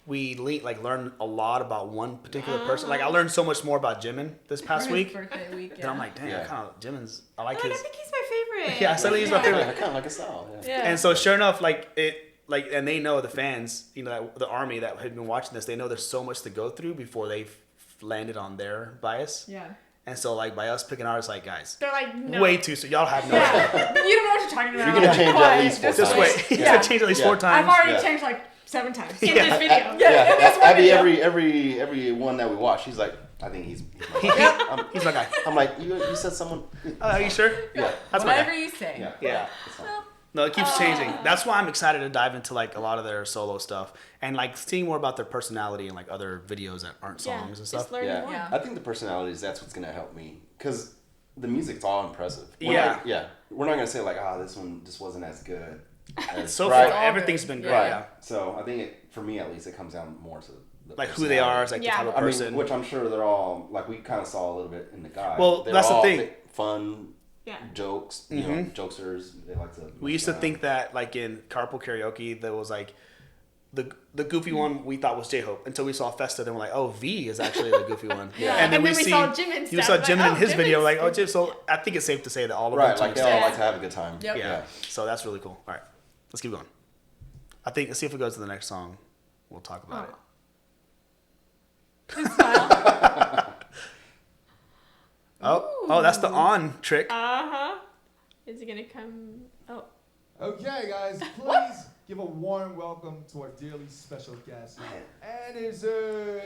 Speaker 1: we learn a lot about one particular person. Like I learned so much more about Jimin this past
Speaker 3: For his
Speaker 1: week.
Speaker 3: birthday week,
Speaker 1: And I'm like, damn,
Speaker 4: Yeah.
Speaker 1: kind of Jimin's. I like
Speaker 2: I
Speaker 1: his.
Speaker 2: think he's my favorite.
Speaker 1: Yeah, suddenly he's my
Speaker 4: I
Speaker 1: favorite.
Speaker 4: kind of like a style. Yeah.
Speaker 2: Yeah.
Speaker 1: And so sure enough, and they know the fans, you know, the army that had been watching this, they know there's so much to go through before they've landed on their bias.
Speaker 3: Yeah.
Speaker 1: And so like by us picking ours, like guys,
Speaker 2: They're like, no.
Speaker 1: way too soon. Y'all have no idea.
Speaker 3: Yeah. You don't know what you're talking about.
Speaker 4: You're gonna change at least four
Speaker 1: Just
Speaker 4: times.
Speaker 1: wait. He's
Speaker 3: Yeah.
Speaker 1: gonna change at least
Speaker 4: Yeah.
Speaker 1: 4 times.
Speaker 3: I've already
Speaker 4: Yeah.
Speaker 3: changed like 7 times.
Speaker 2: In this video.
Speaker 3: Yeah, in this one
Speaker 4: Abby,
Speaker 3: video.
Speaker 4: every one that we watch, he's like, I think he's
Speaker 1: He's my guy.
Speaker 4: I'm like, you said someone.
Speaker 1: Are you sure?
Speaker 4: Yeah.
Speaker 1: That's my
Speaker 3: Whatever
Speaker 1: guy.
Speaker 3: you say.
Speaker 4: Yeah.
Speaker 1: Yeah.
Speaker 4: That's fine.
Speaker 1: No, it keeps changing. That's why I'm excited to dive into like a lot of their solo stuff and like seeing more about their personality and like other videos that aren't
Speaker 2: Yeah,
Speaker 1: songs and stuff.
Speaker 2: just learning more.
Speaker 3: Yeah.
Speaker 4: I think the personalities, that's what's gonna help me, because the music's all impressive.
Speaker 1: Yeah.
Speaker 4: We're not gonna say like, this one just wasn't as good. As
Speaker 1: So
Speaker 4: right.
Speaker 1: far, everything's been great.
Speaker 3: Yeah.
Speaker 1: Yeah.
Speaker 4: So I think for me at least, it comes down more to the
Speaker 1: Like who they are as
Speaker 4: personality.
Speaker 1: like the type of
Speaker 4: I
Speaker 1: person.
Speaker 4: mean, which I'm sure they're all like we kind of saw a little bit in the guide.
Speaker 1: Well,
Speaker 4: They're
Speaker 1: that's the
Speaker 4: all
Speaker 1: thing.
Speaker 4: Fun
Speaker 2: Yeah.
Speaker 4: jokes, you know, jokesters. They like to.
Speaker 1: We used to think that like in carpool karaoke there was like the goofy one we thought was J-Hope until we saw Festa and we're like, oh, V is actually the goofy one.
Speaker 3: Yeah.
Speaker 1: And then
Speaker 2: And
Speaker 1: we
Speaker 2: then we
Speaker 1: see
Speaker 2: saw Jimin
Speaker 1: you
Speaker 2: stuff,
Speaker 1: saw
Speaker 2: like,
Speaker 1: Jimin in
Speaker 2: oh,
Speaker 1: his video
Speaker 2: Jimin's
Speaker 1: like, oh,
Speaker 2: good.
Speaker 1: Jim. So I think it's safe to say that all of
Speaker 4: right,
Speaker 1: them to
Speaker 4: like they
Speaker 1: an
Speaker 4: all
Speaker 1: extent.
Speaker 4: like to have a good time.
Speaker 3: Yep.
Speaker 1: Yeah. So that's really cool. All right, let's keep going. Let's see if it goes to the next song. We'll talk about it.
Speaker 3: Please smile.
Speaker 1: Oh, that's the on trick.
Speaker 2: Is it gonna come? Oh.
Speaker 5: Okay, guys, please give a warm welcome to our dearly special guest, Anderson.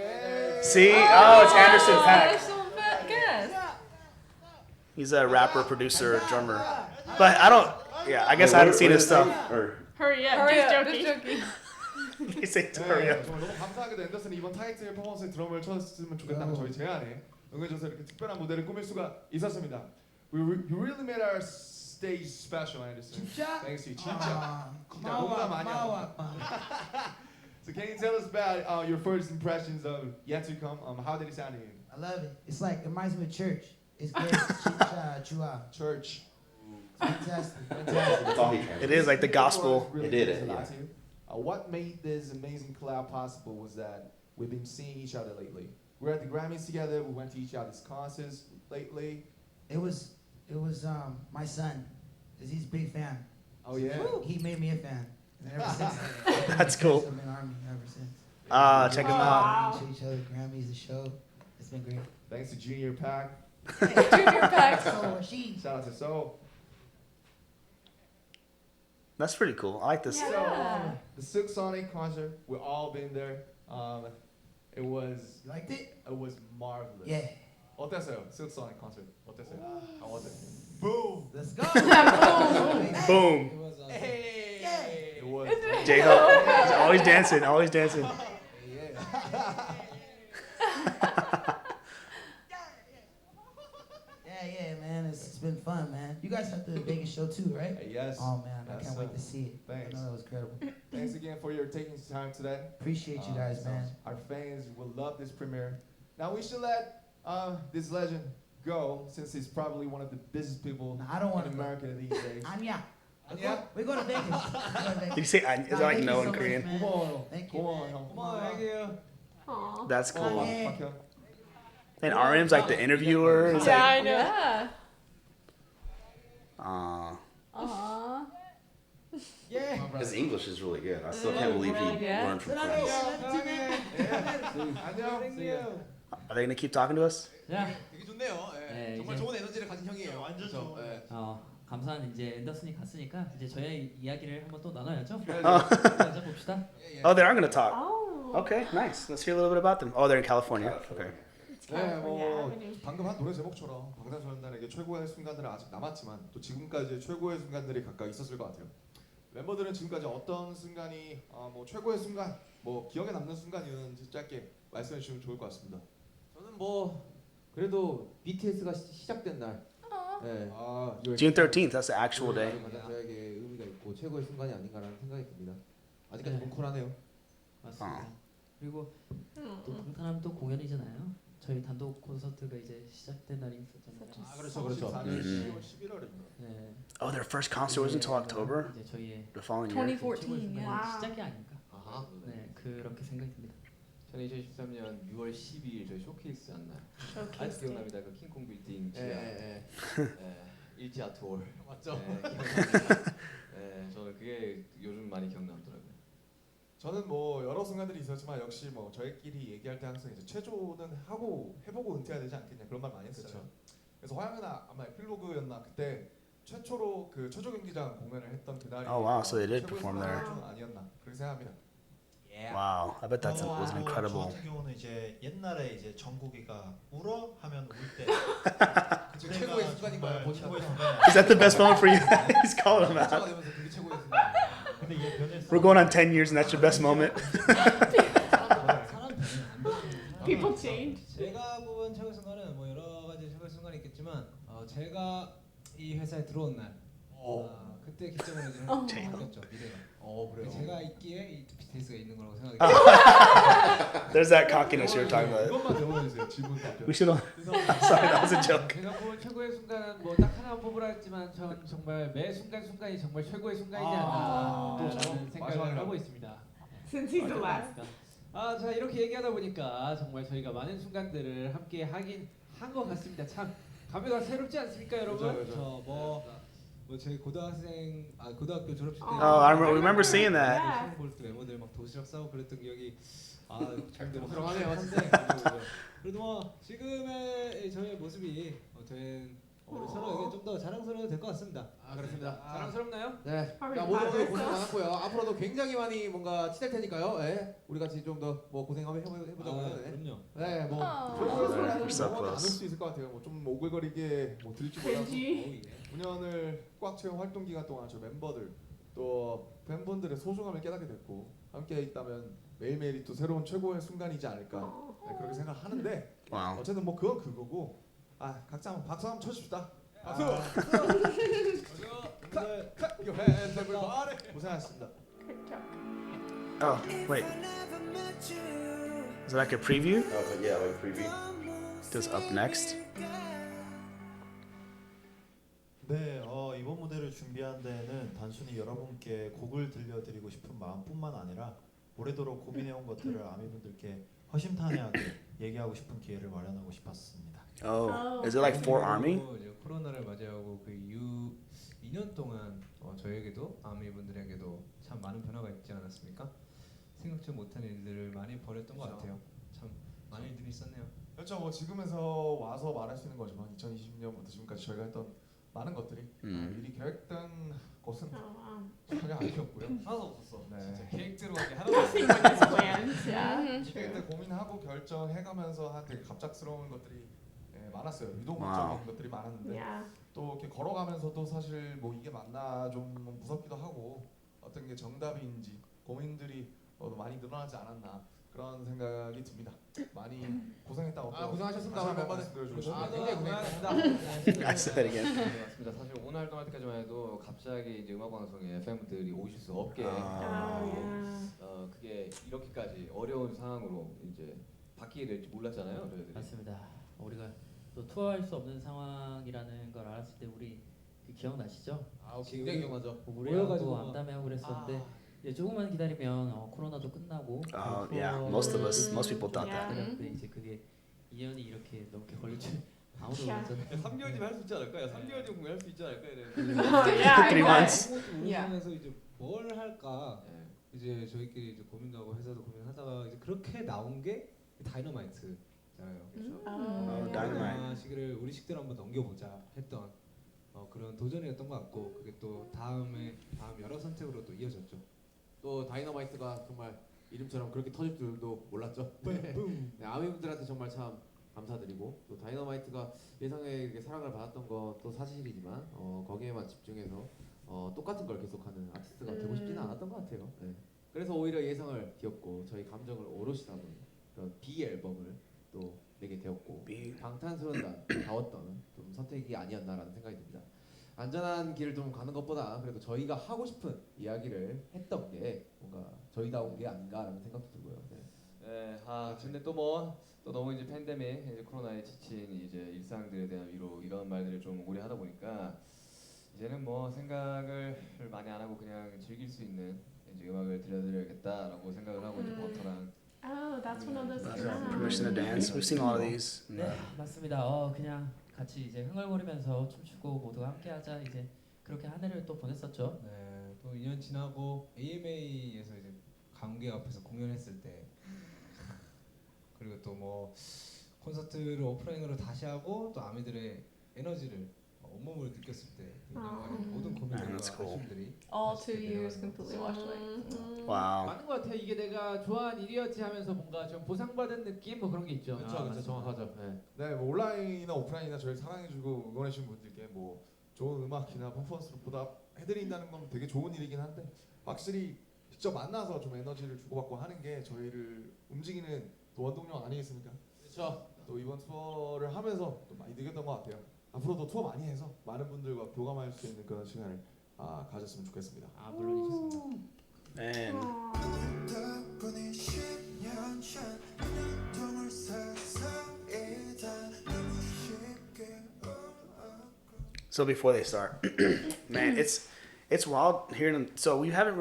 Speaker 1: See? Oh, it's Anderson Paak.
Speaker 3: Special guest.
Speaker 1: He's a rapper, producer, drummer. But I don't. Yeah, I guess I haven't seen his stuff.
Speaker 4: Or
Speaker 2: Hurry up,
Speaker 3: Hurry
Speaker 2: just
Speaker 3: up,
Speaker 2: joking.
Speaker 3: just joking.
Speaker 1: He said to hurry up.
Speaker 5: 정말 너무 감사하게도 앤더슨이 이번 타이틀 퍼포먼스에 드럼을 쳤으면 좋겠다는 저희 제안에 응해줘서 이렇게 특별한 무대를 꾸밀 수가 있었습니다. You really made our stage special, Anderson.
Speaker 6: 진짜?
Speaker 5: Thanks to you. 진짜. 진짜 너무나 많이
Speaker 6: 고마워.
Speaker 5: So can you tell us about your first impressions of Yet to Come? How did it sound to you?
Speaker 6: I love it. It's like it reminds me of church. It's good. Chicha, chua.
Speaker 5: Church.
Speaker 6: Fantastic.
Speaker 4: that's all he translates.
Speaker 1: It is like the gospel.
Speaker 5: Really
Speaker 4: It did
Speaker 5: means
Speaker 4: it,
Speaker 5: a lot
Speaker 4: yeah.
Speaker 5: to you. What made this amazing collab possible was that we've been seeing each other lately. We're at the Grammys together. We went to each other's concerts lately.
Speaker 6: It was my son, cause he's a big fan.
Speaker 5: Oh yeah.
Speaker 6: He made me a fan. And ever since,
Speaker 1: That's cool.
Speaker 6: I've been Army ever since.
Speaker 1: Check him out.
Speaker 6: We meet each other, Grammys, the show. It's been great.
Speaker 5: Thanks to Junior Pack.
Speaker 3: Junior Pack.
Speaker 6: So she.
Speaker 5: Shout out to Soul.
Speaker 1: That's pretty cool. I like this.
Speaker 3: Yeah.
Speaker 5: So the Silk Sonic concert, we've all been there. It was
Speaker 6: You liked it?
Speaker 5: marvelous.
Speaker 6: Yeah.
Speaker 5: 어땠어요? Silk Sonic concert. 어땠어요? How was it? Boom.
Speaker 6: Let's go.
Speaker 1: Boom.
Speaker 5: Hey. It was.
Speaker 1: J-Hope. He's always dancing. Always dancing.
Speaker 6: Yeah, man. It's been fun, man. You guys have the Vegas show too, right?
Speaker 5: Yes.
Speaker 6: Oh man, I
Speaker 5: Yes,
Speaker 6: can't wait
Speaker 5: sir.
Speaker 6: to see it.
Speaker 5: Thanks.
Speaker 6: I know that was incredible.
Speaker 5: Thanks again for your taking time today.
Speaker 6: Appreciate you guys,
Speaker 5: So
Speaker 6: man.
Speaker 5: Our fans will love this premiere. Now we should let this legend go, since he's probably one of the busiest people
Speaker 6: No, I don't want
Speaker 5: in
Speaker 6: to.
Speaker 5: America these days.
Speaker 6: Anya.
Speaker 5: Anya?
Speaker 6: We go to Vegas. We go to Vegas.
Speaker 1: Did you say? Is that like
Speaker 6: Thank
Speaker 1: no
Speaker 6: you
Speaker 1: in
Speaker 6: so
Speaker 1: Korean?
Speaker 6: much, man.
Speaker 5: Come on.
Speaker 6: Thank
Speaker 5: Come
Speaker 6: you.
Speaker 5: on, 형.
Speaker 6: Thank you.
Speaker 2: Aw.
Speaker 1: That's cool.
Speaker 5: 박현.
Speaker 1: And RM's like the interviewer. It's
Speaker 2: Yeah,
Speaker 1: like,
Speaker 2: I know.
Speaker 3: Yeah.
Speaker 2: Aw.
Speaker 4: His English is really good. I still can't believe he
Speaker 3: Yeah.
Speaker 4: learned from friends.
Speaker 5: 안녕.
Speaker 1: are they gonna keep talking to us?
Speaker 7: 자,
Speaker 8: 되게 좋네요. 예.
Speaker 7: 네,
Speaker 8: 정말
Speaker 7: 이제-
Speaker 8: 좋은 에너지를 가진 형이에요. 완전 좋은. 예.
Speaker 7: 감사한 이제 앤더슨이 갔으니까 이제 저의 이야기를 한번 또 나눠야죠.
Speaker 1: Oh.
Speaker 7: 먼저 봅시다.
Speaker 8: 예, 예.
Speaker 1: Oh, they are gonna talk.
Speaker 2: Oh.
Speaker 1: Okay, nice. Let's hear a little bit about them. Oh, they're in California. Okay.
Speaker 2: It's
Speaker 5: 네,
Speaker 2: California
Speaker 5: 뭐
Speaker 2: Avenue.
Speaker 5: 방금 한 노래 제목처럼 방탄소년단에게 최고의 순간들은 아직 남았지만 또 지금까지 최고의 순간들이 각각 있었을 것 같아요. 멤버들은 지금까지 어떤 순간이 뭐 최고의 순간, 뭐 기억에 남는 순간이었는지 짧게 말씀해 주시면 좋을 것 같습니다.
Speaker 9: 저는 뭐 그래도 BTS가 시작된 날, 네,
Speaker 1: June 13th. That's the actual day.
Speaker 9: 가장 저에게 의미가 있고 최고의 순간이 아닌가라는 생각이 듭니다. 아직까지
Speaker 7: 네.
Speaker 9: 뭉클하네요.
Speaker 7: 맞습니다. 그리고 또 방탄하면 또 공연이잖아요. 저희 단독 콘서트가 이제 시작된 날이 있었잖아요.
Speaker 9: 그렇죠, 그렇죠.
Speaker 5: 14년
Speaker 1: 음.
Speaker 5: 10월 11월입니다.
Speaker 7: 네.
Speaker 1: Oh, their first concert was until October.
Speaker 7: 이제 저희의
Speaker 1: The following year.
Speaker 3: 2014.
Speaker 7: 최고의 순간이
Speaker 2: Wow.
Speaker 7: 시작이 아닌가.
Speaker 9: 아하.
Speaker 7: 네, 그렇게 생각이 듭니다.
Speaker 9: 저는 2013년 6월 12일 저희 쇼케이스 한 날. 아직
Speaker 2: Showcase.
Speaker 9: 기억납니다. 그 킹콩 빌딩 지하.
Speaker 8: 예.
Speaker 9: 일지아 투어.
Speaker 8: 맞죠?
Speaker 9: 기억납니다. 네, 저는 그게 요즘 많이 기억나더라고요.
Speaker 5: 저는 뭐 여러 순간들이 있었지만 역시 뭐 저희끼리 얘기할 때 항상 이제 최조는 하고 해보고 은퇴해야 되지 않겠냐 그런 말 많이 했었죠. 그래서 화영은 아마 에필로그였나 그때 최초로 그 최조 경기장 공연을 했던 그날이
Speaker 1: Oh, wow. So they did
Speaker 5: 최고의
Speaker 1: perform there.
Speaker 5: 순간은 아니었나 그렇게 생각합니다.
Speaker 1: Wow. I bet that was
Speaker 8: 저
Speaker 1: incredible.
Speaker 8: 같은 경우는 이제 옛날에 이제 정국이가 울어 하면 울 때.
Speaker 9: 그 최고의 순간인가요?
Speaker 8: 정말 최고의
Speaker 9: 본인한테?
Speaker 8: 순간.
Speaker 1: Is that the best moment for you? He's calling them
Speaker 9: 차가
Speaker 1: out.
Speaker 9: 되면서 그게 최고의 순간.
Speaker 8: 근데 얘 변했어.
Speaker 1: We're going on 10 years and that's your best moment.
Speaker 2: People change.
Speaker 10: 제가 본 최고의 순간은 뭐 여러 가지 최고의 순간이 있겠지만 제가 이 회사에 들어온 날 그때 기점으로 이제 바뀌었죠 미래가.
Speaker 9: 그래요.
Speaker 10: 제가 있기에 이 BTS가 있는 거라고 생각이
Speaker 1: There's that cockiness you were talking about.
Speaker 5: 이것만 대본해주세요. 지분 답변.
Speaker 1: We should all. Sorry, that was a joke.
Speaker 7: 제가 본 최고의 순간은 뭐 딱 하나 뽑으라 했지만 전 정말 매 순간순간이 정말 최고의 순간이지 않나
Speaker 5: 또
Speaker 7: 라는 생각을
Speaker 5: 마지막이라고.
Speaker 7: 하고 있습니다.
Speaker 2: Since he's the last.
Speaker 7: 자 이렇게 얘기하다 보니까 정말 저희가 많은 순간들을 함께 하긴 한 것 같습니다. 참 감회가 새롭지 않습니까, 여러분?
Speaker 5: 그죠.
Speaker 10: 제 고등학교 졸업식 때
Speaker 1: Oh, I remember seeing that.
Speaker 2: Yeah.
Speaker 10: 볼때 멤버들 막 도시락 싸고 그랬던 기억이 잘
Speaker 9: 들어가네요,
Speaker 10: 그래도 뭐 지금의 저의 모습이 저희 우리 서로에게 좀 더 자랑스러워도 될 것 같습니다.
Speaker 9: 그렇습니다.
Speaker 7: 자랑스럽나요?
Speaker 9: 네.
Speaker 2: Are we
Speaker 9: 자, 모두
Speaker 2: proud of
Speaker 9: 고생
Speaker 2: ourselves?
Speaker 9: 많았고요. 앞으로도 굉장히 많이 뭔가 치댈 테니까요. 예. 우리 같이 좀 더 뭐 고생 한번 해보자고요. 네.
Speaker 10: 그럼요.
Speaker 9: 네, 뭐
Speaker 1: We're so
Speaker 5: 영원히 나눌
Speaker 1: close.
Speaker 5: 수 있을 것 같아요. 뭐 좀 오글거리게 뭐 드릴지 몰라도
Speaker 2: Cringy.
Speaker 5: 9년을 꽉 채운 활동 기간 동안 저 멤버들 또 팬분들의 소중함을 깨닫게 됐고 함께 있다면 매일매일이 또 새로운 최고의 순간이지 않을까 네, 그렇게 생각하는데
Speaker 1: Wow.
Speaker 5: 어쨌든 뭐 그건 그거고 각자 한번 박수 한번 쳐줍시다. 박수. 고생하셨습니다.
Speaker 2: Good job.
Speaker 1: Oh, wait. Is it like a preview?
Speaker 4: Yeah, like preview.
Speaker 1: Does up next?
Speaker 8: 네, 이번 무대를 준비한 데는 단순히 여러분께 곡을 들려드리고 싶은 마음뿐만 아니라 오래도록 고민해온 것들을 아미분들께 허심탄회하게 얘기하고 싶은 기회를 마련하고 싶었습니다.
Speaker 1: Oh, is it like for Army?
Speaker 10: 그리고 이제 코로나를 맞이하고 그 이후 2년 동안 저에게도 아미분들에게도 참 많은 변화가 있지 않았습니까? 생각지 못한 일들을 많이 벌였던 것 같아요. 참 많은 일들이 있었네요.
Speaker 5: 그렇죠. 뭐 지금에서 와서 말할 수 있는 거지만 2020년부터 지금까지 저희가 했던 많은 것들이 미리 계획된 것은
Speaker 2: Oh, wow.
Speaker 5: 전혀 아니었고요.
Speaker 10: 하나도 없었어.
Speaker 5: 네.
Speaker 10: 진짜 계획대로 한 게 하나도 없었어.
Speaker 2: Nothing went as planned. Yeah.
Speaker 5: 그때 고민하고 결정해가면서 한 되게 갑작스러운 것들이 많았어요.
Speaker 1: 와우.
Speaker 5: 유동적인 것들이 많았는데
Speaker 2: Yeah.
Speaker 5: 또 이렇게 걸어가면서도 사실 뭐 이게 맞나 좀 무섭기도 하고 어떤 게 정답인지 고민들이 많이 늘어나지 않았나 그런 생각이 듭니다. 많이 고생했다고.
Speaker 9: 고생하셨습니다,
Speaker 5: 다시 한번
Speaker 9: 멤버들.
Speaker 5: 말씀드려주고 싶습니다.
Speaker 9: 굉장히 고생했습니다.
Speaker 1: I said that again.
Speaker 9: 네, 맞습니다. 사실 오늘 활동할 때까지만 해도 갑자기 이제 음악 방송에 팬분들이 오실 수 없게
Speaker 2: Oh, yeah.
Speaker 9: 그게 이렇게까지 어려운 상황으로 이제 바뀌게 될지 몰랐잖아요, 저희들이.
Speaker 7: 맞습니다. 우리가 또 투어할 수 없는 상황이라는 걸 알았을 때 우리 기억나시죠?
Speaker 9: 굉장히 기억나죠.
Speaker 7: 우리하고
Speaker 10: 모여가지고
Speaker 7: 암담회하고 그랬었는데
Speaker 11: 이제 조금만 기다리면 코로나도 끝나고
Speaker 1: Yeah, most people thought that.
Speaker 11: 근데 이제 그게 2년이 이렇게 넘게 걸릴 줄 아무도
Speaker 2: Yeah.
Speaker 11: 몰랐잖아요.
Speaker 9: 3개월이면 할 수 있지 않을까요? 3개월 정도 할 수 있지 않을까?
Speaker 2: Yeah,
Speaker 1: 3 months.
Speaker 10: 모르면서 이제 뭘 할까 이제 저희끼리 이제 고민도 하고 회사도 고민하다가 이제 그렇게 나온 게 다이너마이트잖아요.
Speaker 1: Oh, Dynamite.
Speaker 10: 시기를 우리 식대로 한번 넘겨보자 했던 그런 도전이었던 것 같고 그게 또 다음 여러 선택으로 또 이어졌죠.
Speaker 9: 또 다이너마이트가 정말 이름처럼 그렇게 터질 줄도 몰랐죠. 네, 아미분들한테 정말 참 감사드리고 또 다이너마이트가 예상에 사랑을 받았던 건 또 사실이지만 거기에만 집중해서 똑같은 걸 계속하는 아티스트가 되고 싶지는 않았던 것 같아요. 네. 그래서 오히려 예상을 뒤엎고 저희 감정을 오롯이 담은 그런 B 앨범을 또 내게 되었고 방탄소년단다웠던 좀 선택이 아니었나라는 생각이 듭니다. 안전한 길을 좀 가는 것보다 그래도 저희가 하고 싶은 이야기를 했던 게 뭔가 저희다운 게 아닌가라는 생각도 들고요. 네.
Speaker 12: 네, 근데 또 너무 이제 팬데믹, 이제 코로나에 지친 이제 일상들에 대한 위로 이런 말들을 좀 오래 하다 보니까 이제는 뭐 생각을 많이 안 하고 그냥 즐길 수 있는 이제 음악을 들려드려야겠다라고 생각을 하고 이제 버터랑
Speaker 2: Oh, that's one of those.
Speaker 1: Permission to dance. We've seen a lot of these.
Speaker 11: 네, 맞습니다. 그냥 같이 이제 흥얼거리면서 춤추고 모두가 함께하자 이제 그렇게 한 해를 또 보냈었죠.
Speaker 10: 네, 또 2년 지나고 AMA에서 이제 관객 앞에서 공연했을 때 그리고 또 뭐 콘서트를 오프라인으로 다시 하고 또 아미들의 에너지를 온몸으로 느꼈을 때 모든 고민들과 아쉬움들이
Speaker 3: All 2 years completely washed away.
Speaker 1: Wow.
Speaker 7: 맞는 것 같아요. 이게 내가 좋아한 일이었지 하면서 뭔가 좀 보상받은 느낌 뭐 그런 게 있죠.
Speaker 9: 그렇죠, 정확하죠. 네, 뭐 온라인이나 오프라인이나 저를 사랑해주고 응원해주신 분들께 뭐 좋은 음악이나 퍼포먼스를 보답해드린다는 건 되게 좋은 일이긴 한데 확실히 직접 만나서 좀 에너지를 주고받고 하는 게 저희를 움직이는 또 원동력 아니겠습니까?
Speaker 7: 그렇죠.
Speaker 9: 또 이번 투어를 하면서 또 많이 느꼈던 것 같아요. 앞으로도 투어 많이 해서 많은 분들과 교감할 수 있는 그런 시간을 가졌으면 좋겠습니다.
Speaker 7: 물론이셨습니다.
Speaker 1: Man. So before they start, man, it's wild hearing them. So we haven't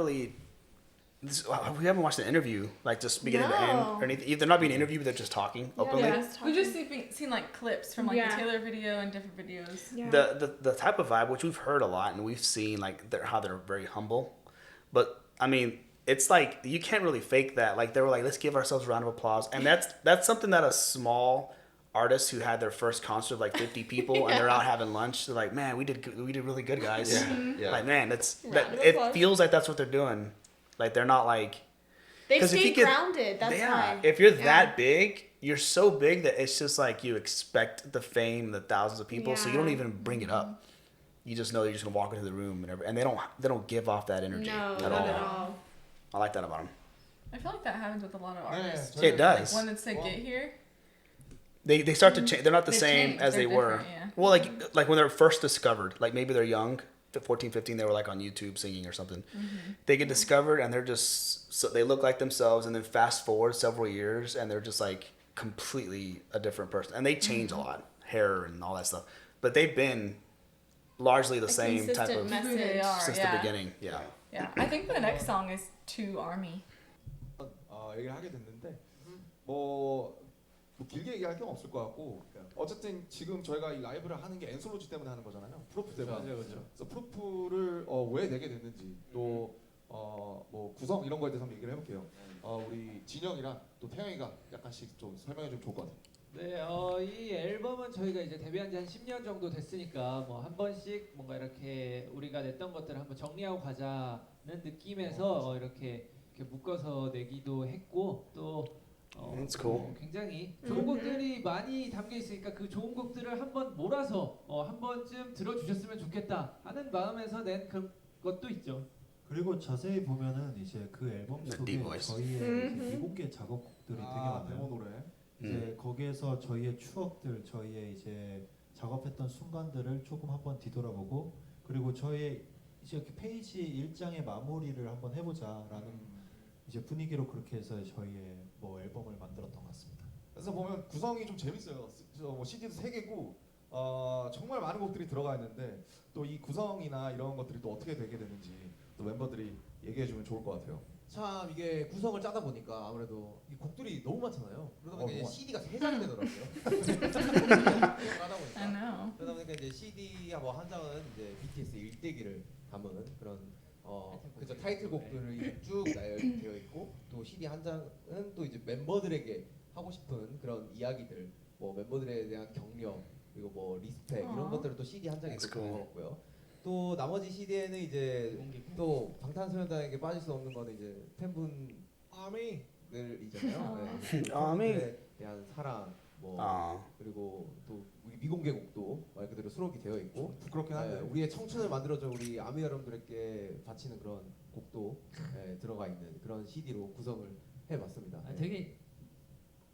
Speaker 1: watched the interview, like just beginning to end or anything. They're not being interviewed, but they're just talking openly.
Speaker 3: We've just seen like clips from like the Taylor video and different videos.
Speaker 2: Yeah.
Speaker 1: The type of vibe, which we've heard a lot and we've seen, like how they're very humble, but I mean, it's like you can't really fake that. Like they were like, let's give ourselves a round of applause, and that's something that a small artist who had their first concert of like 50 people and they're out having lunch, they're like, man, we did really good, guys.
Speaker 4: Yeah.
Speaker 1: Like, man, it feels like that's what they're doing. Like they're not like
Speaker 2: They stay grounded. That's why.
Speaker 1: If you're that big, you're so big that it's just like you expect the fame, the thousands of people, so you don't even bring it up. You just know you're just gonna walk into the room and they don't give off that energy
Speaker 2: No,
Speaker 1: at
Speaker 2: not
Speaker 1: all.
Speaker 2: at all.
Speaker 1: I like that about them.
Speaker 3: I feel like that happens with a lot of artists.
Speaker 1: It does.
Speaker 3: Like, once they get here,
Speaker 1: They start to change. They're not the
Speaker 3: They
Speaker 1: same
Speaker 3: change.
Speaker 1: as
Speaker 3: They're
Speaker 1: they were.
Speaker 3: different, yeah.
Speaker 1: Well, like when they're first discovered, like maybe they're young, 14, 15, they were like on YouTube singing or something. They get discovered and they're just they look like themselves, and then fast forward several years and they're just like completely a different person, and they change a lot, hair and all that stuff. But they've been largely the same type of
Speaker 3: who they are,
Speaker 1: since the beginning. Yeah.
Speaker 3: Yeah, I think the next song is To Army.
Speaker 9: 얘기를 하게 됐는데 뭐 길게 얘기할 경 없을 것 같고 어쨌든 지금 저희가 이 라이브를 하는 게 엔솔로지 때문에 하는 거잖아요. 프로프 때문에. 그래서 프로프를 왜 내게 됐는지 또 뭐 구성 이런 거에 대해서 한번 얘기를 해볼게요. 우리 진영이랑 또 태영이가 약간씩 좀 설명해 주면 좋을 것 같아요.
Speaker 7: 네, 이 앨범은 저희가 이제 데뷔한 지 한 10년 정도 됐으니까 뭐 한 번씩 뭔가 이렇게 우리가 냈던 것들을 한번 정리하고 가자는 느낌에서 이렇게 묶어서 내기도 했고 또
Speaker 1: That's cool.
Speaker 7: 굉장히 좋은 곡들이 많이 담겨 있으니까 그 좋은 곡들을 한번 몰아서 한 번쯤 들어주셨으면 좋겠다 하는 마음에서 낸 것도 있죠.
Speaker 8: 그리고 자세히 보면은 이제 그 앨범 속에 저희의 7개 작업곡들이 되게 많아요.
Speaker 9: 데모 노래.
Speaker 8: 이제 거기에서 저희의 추억들, 저희의 이제 작업했던 순간들을 조금 한번 뒤돌아보고, 그리고 저희의 이제 이렇게 페이지 1장의 마무리를 한번 해보자라는 이제 분위기로 그렇게 해서 저희의 뭐 앨범을 만들었던 것 같습니다.
Speaker 9: 그래서 보면 구성이 좀 재밌어요. 뭐 CD도 3개고 정말 많은 곡들이 들어가 있는데 또 이 구성이나 이런 것들이 또 어떻게 되게 되는지 또 멤버들이
Speaker 5: 얘기해주면 좋을 것 같아요.
Speaker 9: 참 이게 구성을 짜다 보니까 아무래도 이 곡들이 너무 많잖아요. 그러다 보니까 이제
Speaker 5: 너무
Speaker 9: CD가 3장이 되더라고요. 까다 보니까.
Speaker 2: I know.
Speaker 9: 그러다 보니까 이제 CD 한 장은 이제 BTS 일대기를 담은 그런 그죠 타이틀곡들이 이제 쭉 나열되어 있고 또 CD 한 장은 또 이제 멤버들에게 하고 싶은 그런 이야기들, 뭐 멤버들에 대한 격려 그리고 뭐 리스펙 이런 것들을 또 CD 한 장에 넣었고요. 또 나머지 CD에는 이제 또 방탄소년단에게 빠질 수 없는 거는 이제 팬분 아미들이잖아요. 팬분들에 대한 사랑 그리고 또 우리 미공개곡도 말 그대로 수록이 되어 있고
Speaker 5: 부끄럽긴 한데
Speaker 9: 우리의 청춘을 만들어줘 우리 아미 여러분들에게 바치는 그런 곡도 들어가 있는 그런 CD로 구성을 해봤습니다.
Speaker 11: 되게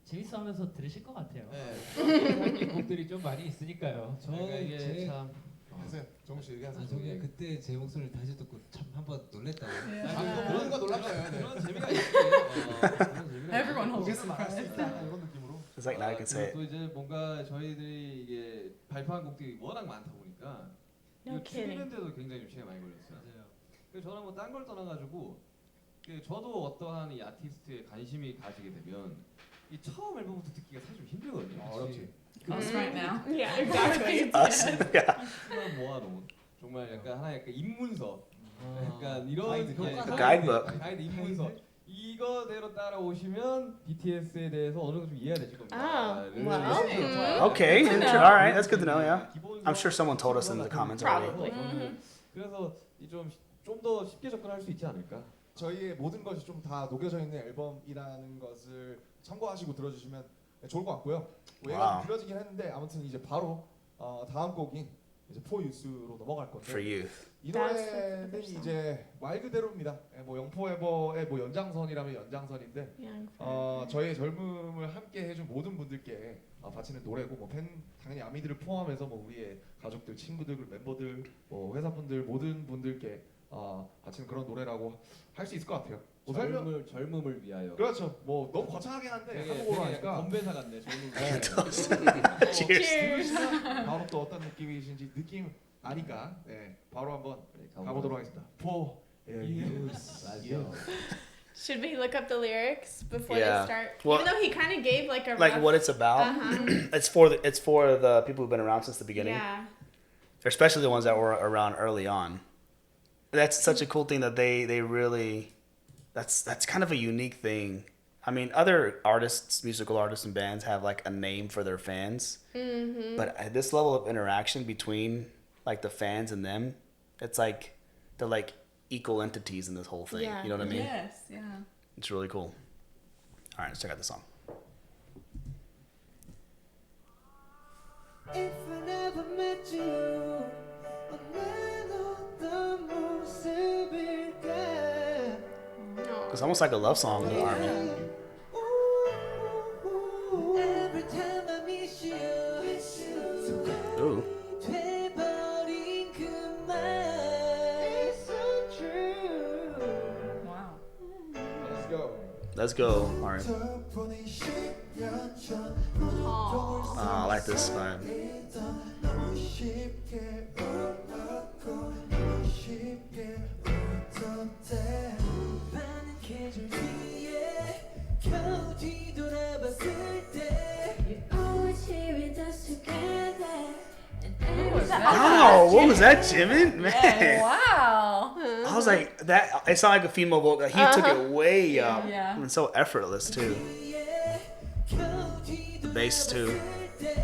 Speaker 11: 재밌어하면서 들으실 것 같아요.
Speaker 7: 네. 곡들이 좀 많이 있으니까요.
Speaker 10: 저는
Speaker 7: 이게 참.
Speaker 5: 하세요. 정우 씨 얘기하세요.
Speaker 10: 저는 그때 제 목소리를 다시 듣고 참 한번 놀랬다고.
Speaker 9: 그런 거 놀랐어요.
Speaker 7: 그런 재미가 있어요.
Speaker 2: Everyone holds
Speaker 5: 모르겠으면 알 수 있다 이런 느낌으로.
Speaker 1: It's like now I can say it.
Speaker 12: 또 이제 뭔가 저희들이 이게 발표한 곡들이 워낙 많다 보니까
Speaker 2: No
Speaker 12: 이거
Speaker 2: kidding.
Speaker 12: 추리는데도 굉장히 좀 시간이 많이 걸렸어요.
Speaker 10: 맞아요.
Speaker 12: 그래서 저는 뭐 딴 걸 떠나가지고 저도 어떠한 이 아티스트에 관심이 가지게 되면 이 처음 앨범부터 듣기가 사실 좀 힘들거든요.
Speaker 9: 어렵지.
Speaker 2: Us right now. Yeah, exactly.
Speaker 1: Us. Yeah.
Speaker 12: 수만 모아놓은 정말 약간 하나의 약간 입문서, 약간 이런
Speaker 9: 가이드,
Speaker 12: 예,
Speaker 1: 가이드북.
Speaker 12: 가이드 입문서. 이거대로 따라오시면 BTS에 대해서 어느 정도 좀 이해가 되실 겁니다.
Speaker 1: Okay, all right, that's good to know. Yeah, I'm sure someone told us in the comments already.
Speaker 2: Probably.
Speaker 12: 그래서 좀 더 쉽게 접근할 수 있지 않을까?
Speaker 5: 저희의 모든 것이 좀 다 녹여져 있는 앨범이라는 것을 참고하시고 들어주시면 좋을 것 같고요. 뭐 얘가 좀 길어지긴 했는데 아무튼 이제 바로 다음 곡인 이제 For Youth로 넘어갈 건데.
Speaker 1: For Youth.
Speaker 5: 이 노래는 이제 말 그대로입니다. 뭐 영포에버의 뭐 연장선이라면 연장선인데 저희의 젊음을 함께 해준 모든 분들께 바치는 노래고 뭐 당연히 아미들을 포함해서 뭐 우리의 가족들, 친구들, 멤버들, 뭐 회사분들 모든 분들께 바치는 그런 노래라고 할 수 있을 것 같아요. 뭐
Speaker 12: 젊음을 위하여.
Speaker 5: 그렇죠. 뭐 너무 거창하긴 한데 한국어로 하니까
Speaker 12: 건배사 같네. 젊음을
Speaker 1: Cheers.
Speaker 5: 바로 또 어떤 느낌이신지 느낌 아니까 바로 한번 가보도록 하겠습니다. For Youth.
Speaker 2: Should we look up the lyrics before
Speaker 1: Yeah.
Speaker 2: they start?
Speaker 1: Well,
Speaker 2: Even though he kind of gave like a
Speaker 1: Like
Speaker 2: rough,
Speaker 1: what it's about. It's for the people who've been around since the beginning.
Speaker 2: Yeah.
Speaker 1: Especially the ones that were around early on. That's such a cool thing that they really. That's kind of a unique thing. I mean, other artists, musical artists and bands have like a name for their fans, but at this level of interaction between like the fans and them, it's like they're like equal entities in this whole thing.
Speaker 2: Yeah.
Speaker 1: You know what I mean?
Speaker 2: Yes. Yeah.
Speaker 1: It's really cool. All right, let's check out the song.
Speaker 13: If I never met you,
Speaker 1: It's almost like a love song with Army.
Speaker 13: every time I miss you,
Speaker 1: Ooh.
Speaker 13: it's so true.
Speaker 2: Wow.
Speaker 5: Let's go.
Speaker 1: Let's go. All right.
Speaker 2: Oh.
Speaker 1: I like this vibe. Wow, what was that, Jimin? Man.
Speaker 2: Wow.
Speaker 1: I was like, that. It sounded like a female vocal. He took it way up.
Speaker 2: Yeah.
Speaker 1: And so effortless, too. The bass, too. Dang.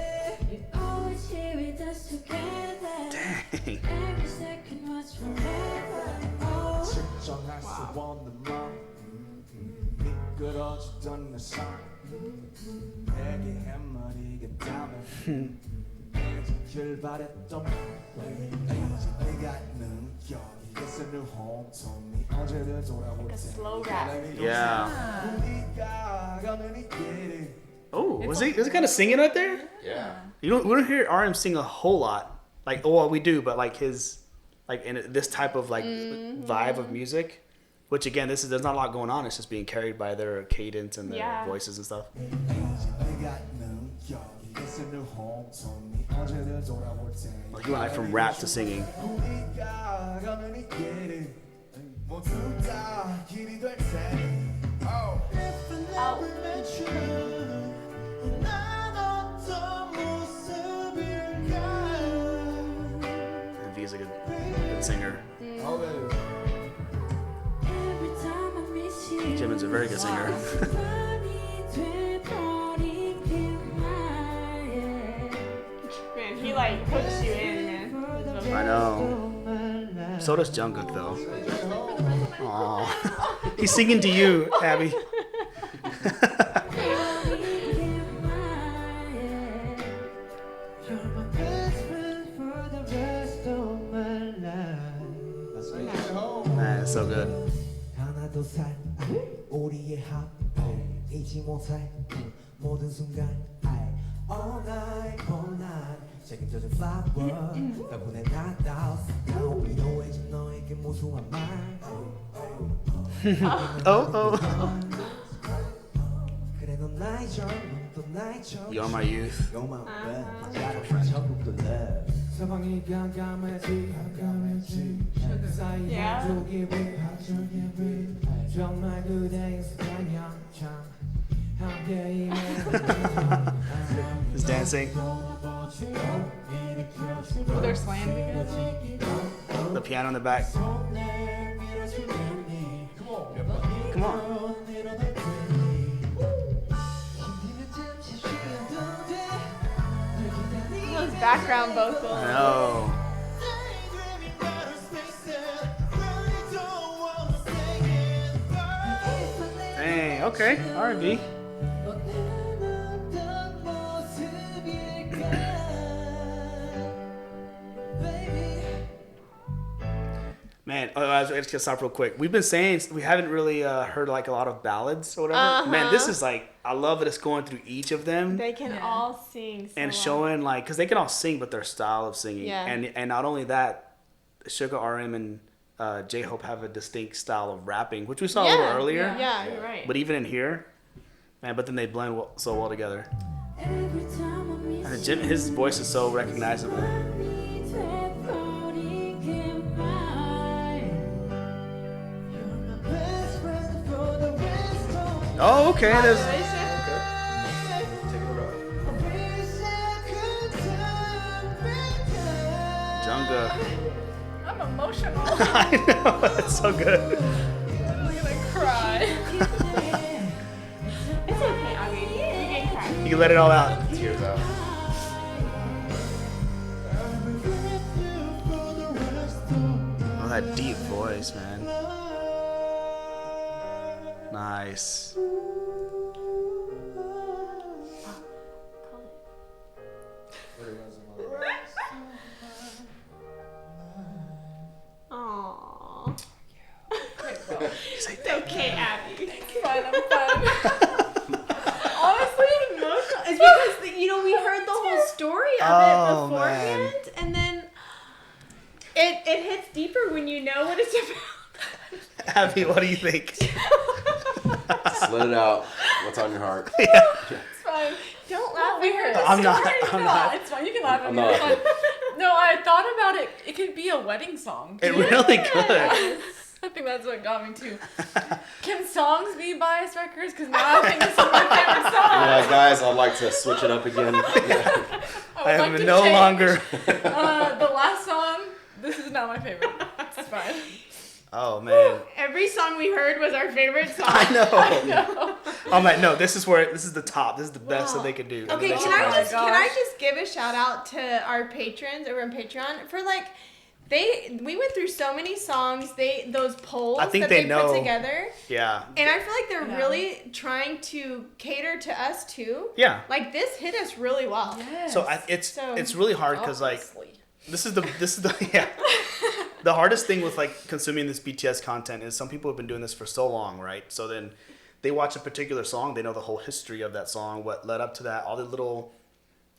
Speaker 2: Like a slow rap.
Speaker 1: Yeah. Oh, was he kind of singing right there?
Speaker 4: Yeah.
Speaker 1: We don't hear RM sing a whole lot. Like, well, we do, but like his, like in this type of like vibe of music, which again, there's not a lot going on. It's just being carried by their cadence and their voices and stuff. Like he went like from rap to singing.
Speaker 5: 모두 다 길이 될 테니 If I never met you 난 어떤 모습일까
Speaker 1: And V's a good singer. Jimin's a very good singer.
Speaker 2: Man, he like hooks you in, man.
Speaker 1: I know. So does Jungkook though. Aww. He's singing to you, Abby. Man, it's so good.
Speaker 13: 하나도 살 우리의 합 잊지 못할 모든 순간 all night all night 책임져준 flower 덕분에 나다운 위로해준 너에게 무수한 말 그래 넌 나의 젊음 또 나의 젊음
Speaker 1: You're my youth.
Speaker 13: You're my best 전국도 love 서방이 깜깜해지 그 사이 한쪽이 빛 정말 그대의 습관 영창 함께
Speaker 1: He's dancing.
Speaker 3: They're slamming it.
Speaker 1: The piano in the back. Come on.
Speaker 2: Those background vocals.
Speaker 1: I know. Dang, okay. R&B. Man, I just gonna stop real quick. We've been saying we haven't really heard like a lot of ballads or whatever. Man, this is like, I love that it's going through each of them.
Speaker 2: They can all sing so
Speaker 1: and
Speaker 2: well.
Speaker 1: showing like, because they can all sing, but their style of singing.
Speaker 2: Yeah.
Speaker 1: And not only that, Sugar RM and J-Hope have a distinct style of rapping, which we saw a little earlier.
Speaker 2: Yeah, you're right.
Speaker 1: But even in here, man, but then they blend so well together. And Jim, his voice is so recognizable. Oh, okay. There's. Jungkook.
Speaker 3: I'm emotional.
Speaker 1: I know, that's so good.
Speaker 3: I'm gonna cry.
Speaker 2: It's okay, I mean, you can cry.
Speaker 1: You can let it all out.
Speaker 4: Tears out.
Speaker 1: Oh, that deep voice, man. Nice.
Speaker 2: Aww. It's okay, Abby.
Speaker 3: It's fine, I'm fine.
Speaker 2: Honestly, emotional. It's because you know we heard the whole story of it beforehand, and then it hits deeper when you know what it's about.
Speaker 1: Abby, what do you think?
Speaker 4: Just let it out. What's on your heart?
Speaker 3: It's fine.
Speaker 2: Don't laugh.
Speaker 3: We heard the
Speaker 1: I'm not.
Speaker 3: story.
Speaker 1: I'm
Speaker 3: No,
Speaker 1: not.
Speaker 3: It's fine. You can laugh at
Speaker 4: I'm
Speaker 3: me.
Speaker 4: not.
Speaker 3: It's fine. No, I thought about it. It could be a wedding song.
Speaker 1: It really could.
Speaker 3: I think that's what got me too. Can songs be bias records? Because now I think this is my favorite song.
Speaker 4: Yeah, guys, I'd like to switch it up again.
Speaker 1: I am
Speaker 3: like to
Speaker 1: no
Speaker 3: change.
Speaker 1: longer.
Speaker 3: The last song. This is not my favorite. It's fine.
Speaker 1: Oh man.
Speaker 2: Every song we heard was our favorite song.
Speaker 1: I know.
Speaker 3: I know.
Speaker 1: I'm like, no, this is the top. This is the best that they could do.
Speaker 2: Okay,
Speaker 1: And
Speaker 2: can
Speaker 1: they
Speaker 2: I
Speaker 1: surprised.
Speaker 2: just give a shout out to our patrons over on Patreon for like we went through so many songs. Those polls
Speaker 1: I think
Speaker 2: that
Speaker 1: they
Speaker 2: they
Speaker 1: know.
Speaker 2: put together.
Speaker 1: Yeah.
Speaker 2: And I feel like they're really trying to cater to us too.
Speaker 1: Yeah.
Speaker 2: Like this hit us really well.
Speaker 3: Yes.
Speaker 1: So it's really hard because like
Speaker 3: Obviously.
Speaker 1: this is the yeah. The hardest thing with like consuming this BTS content is some people have been doing this for so long, right? So then they watch a particular song, they know the whole history of that song, what led up to that, all the little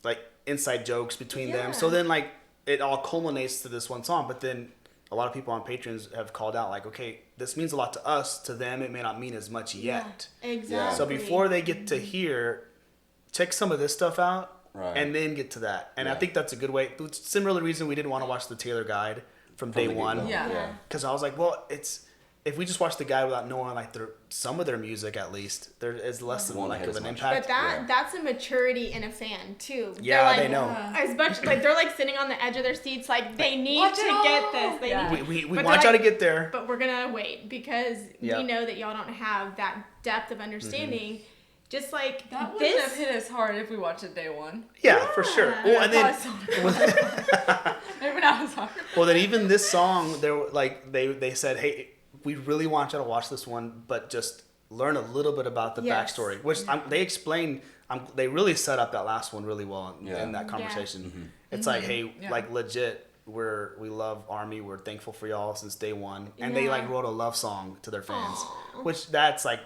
Speaker 1: like inside jokes between them. So then like it all culminates to this one song, but then a lot of people on Patreons have called out like, okay, this means a lot to us, to them it may not mean as much yet.
Speaker 2: Exactly.
Speaker 1: So before they get to here, check some of this stuff out,
Speaker 4: Right.
Speaker 1: and then get to that. And I think that's a good way. Similar reason we didn't want to watch the Taylor Guide from day one.
Speaker 3: Yeah.
Speaker 1: Because I was like, well, it if we just watch the guy without knowing like some of their music, at least there is less than like of an impact.
Speaker 2: But that's a maturity in a fan too.
Speaker 1: Yeah,
Speaker 2: like,
Speaker 1: they know.
Speaker 2: As much like they're like sitting on the edge of their seats, like they need to get this. They need
Speaker 1: we want y'all to get there,
Speaker 2: but we're gonna wait because we know that y'all don't have that depth of understanding. Just like
Speaker 3: that wouldn't
Speaker 2: this
Speaker 3: have hit us hard if we watched it day one.
Speaker 1: Yeah, for sure. Well, and then
Speaker 3: maybe not as hard.
Speaker 1: well, then even this song, they said, hey, we really want you to watch this one, but just learn a little bit about the backstory, which they explained. They really set up that last one really well in that conversation.
Speaker 4: Mm-hmm.
Speaker 1: It's like, hey, like legit, we love Army. We're thankful for y'all since day one, and they like wrote a love song to their fans, which that's like.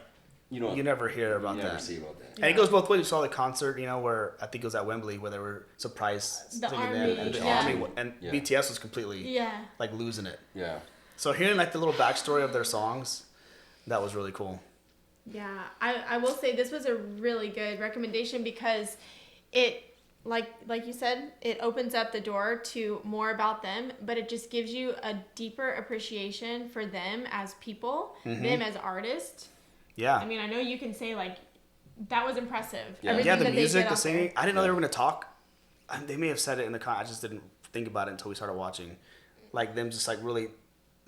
Speaker 1: You never hear about that.
Speaker 4: See about that.
Speaker 1: And it goes both ways. We saw the concert, where I think it was at Wembley, where they were surprised
Speaker 2: the
Speaker 1: singing
Speaker 2: Army,
Speaker 1: there, and the Army, and BTS was completely like losing it.
Speaker 4: Yeah.
Speaker 1: So hearing like the little backstory of their songs, that was really cool.
Speaker 2: Yeah, I will say this was a really good recommendation because it, like you said, it opens up the door to more about them, but it just gives you a deeper appreciation for them as people, them as artists.
Speaker 1: Yeah.
Speaker 2: I mean, I know you can say like that was impressive.
Speaker 1: Yeah, the music, the singing. I didn't know they were gonna talk. They may have said it in the I just didn't think about it until we started watching. Like them just like really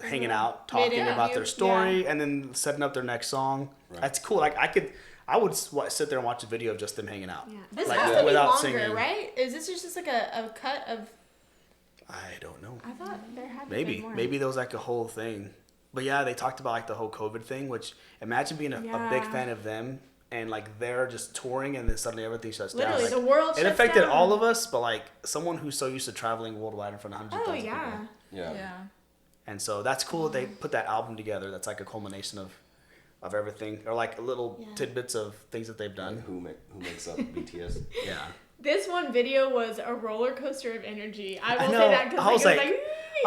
Speaker 1: hanging out, talking about their story, and then setting up their next song. Right. That's cool. Like I would sit there and watch a video of just them hanging out.
Speaker 2: Yeah. This
Speaker 1: like,
Speaker 2: has to be longer,
Speaker 1: singing.
Speaker 2: right? Is this just like a cut of?
Speaker 1: I don't know.
Speaker 2: I thought there had to be more.
Speaker 1: Maybe there was like a whole thing. But yeah, they talked about like the whole COVID thing, which imagine being a big fan of them and like they're just touring and then suddenly everything shuts down.
Speaker 2: Literally,
Speaker 1: like,
Speaker 2: the world shuts down.
Speaker 1: It affected all of us, but like someone who's so used to traveling worldwide in front of hundreds of thousands of people.
Speaker 4: Yeah.
Speaker 1: And so that's cool that they put that album together. That's like a culmination of everything, or like little tidbits of things that they've done.
Speaker 4: Like who makes up BTS?
Speaker 1: Yeah.
Speaker 2: This one video was a roller coaster of energy. I will say that because
Speaker 1: I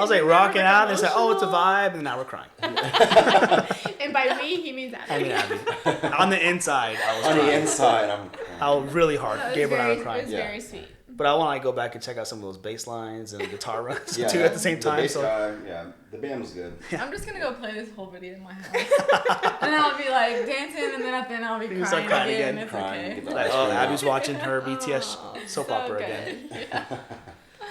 Speaker 1: was like rocking out. And they said, "Oh, it's a vibe," and now we're crying.
Speaker 2: And by we, he means Abby.
Speaker 1: I mean Abby. On the inside, I was.
Speaker 4: On
Speaker 1: crying.
Speaker 4: the inside, I'm.
Speaker 1: I was really hard. Gabriel and I were crying.
Speaker 2: It was very sweet.
Speaker 1: But I want to go back and check out some of those bass lines and guitar runs too
Speaker 4: Yeah,
Speaker 1: at the same time.
Speaker 4: The band was good.
Speaker 3: Yeah. I'm just gonna go play this whole video in my house, and I'll be like dancing, and then at the end I'll be crying again. It's okay.
Speaker 1: Like, Abby's watching her BTS soap opera again.
Speaker 3: Yeah.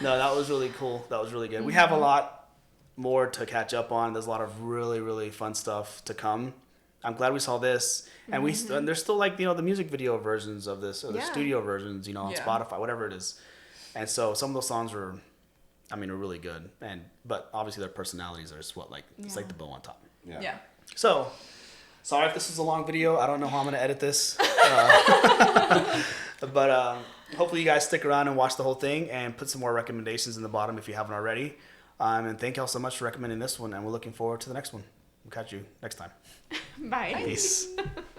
Speaker 1: No, that was really cool. That was really good. We have a lot more to catch up on. There's a lot of really, really fun stuff to come. I'm glad we saw this, and and there's still like the music video versions of this, or the studio versions, on Spotify, whatever it is. And so some of those songs were really good, but obviously their personalities are just it's like the bow on top.
Speaker 3: Yeah.
Speaker 1: So, sorry if this is a long video. I don't know how I'm gonna edit this, but hopefully you guys stick around and watch the whole thing and put some more recommendations in the bottom if you haven't already. And thank y'all so much for recommending this one, and we're looking forward to the next one. We'll catch you next time.
Speaker 2: Bye.
Speaker 1: Peace.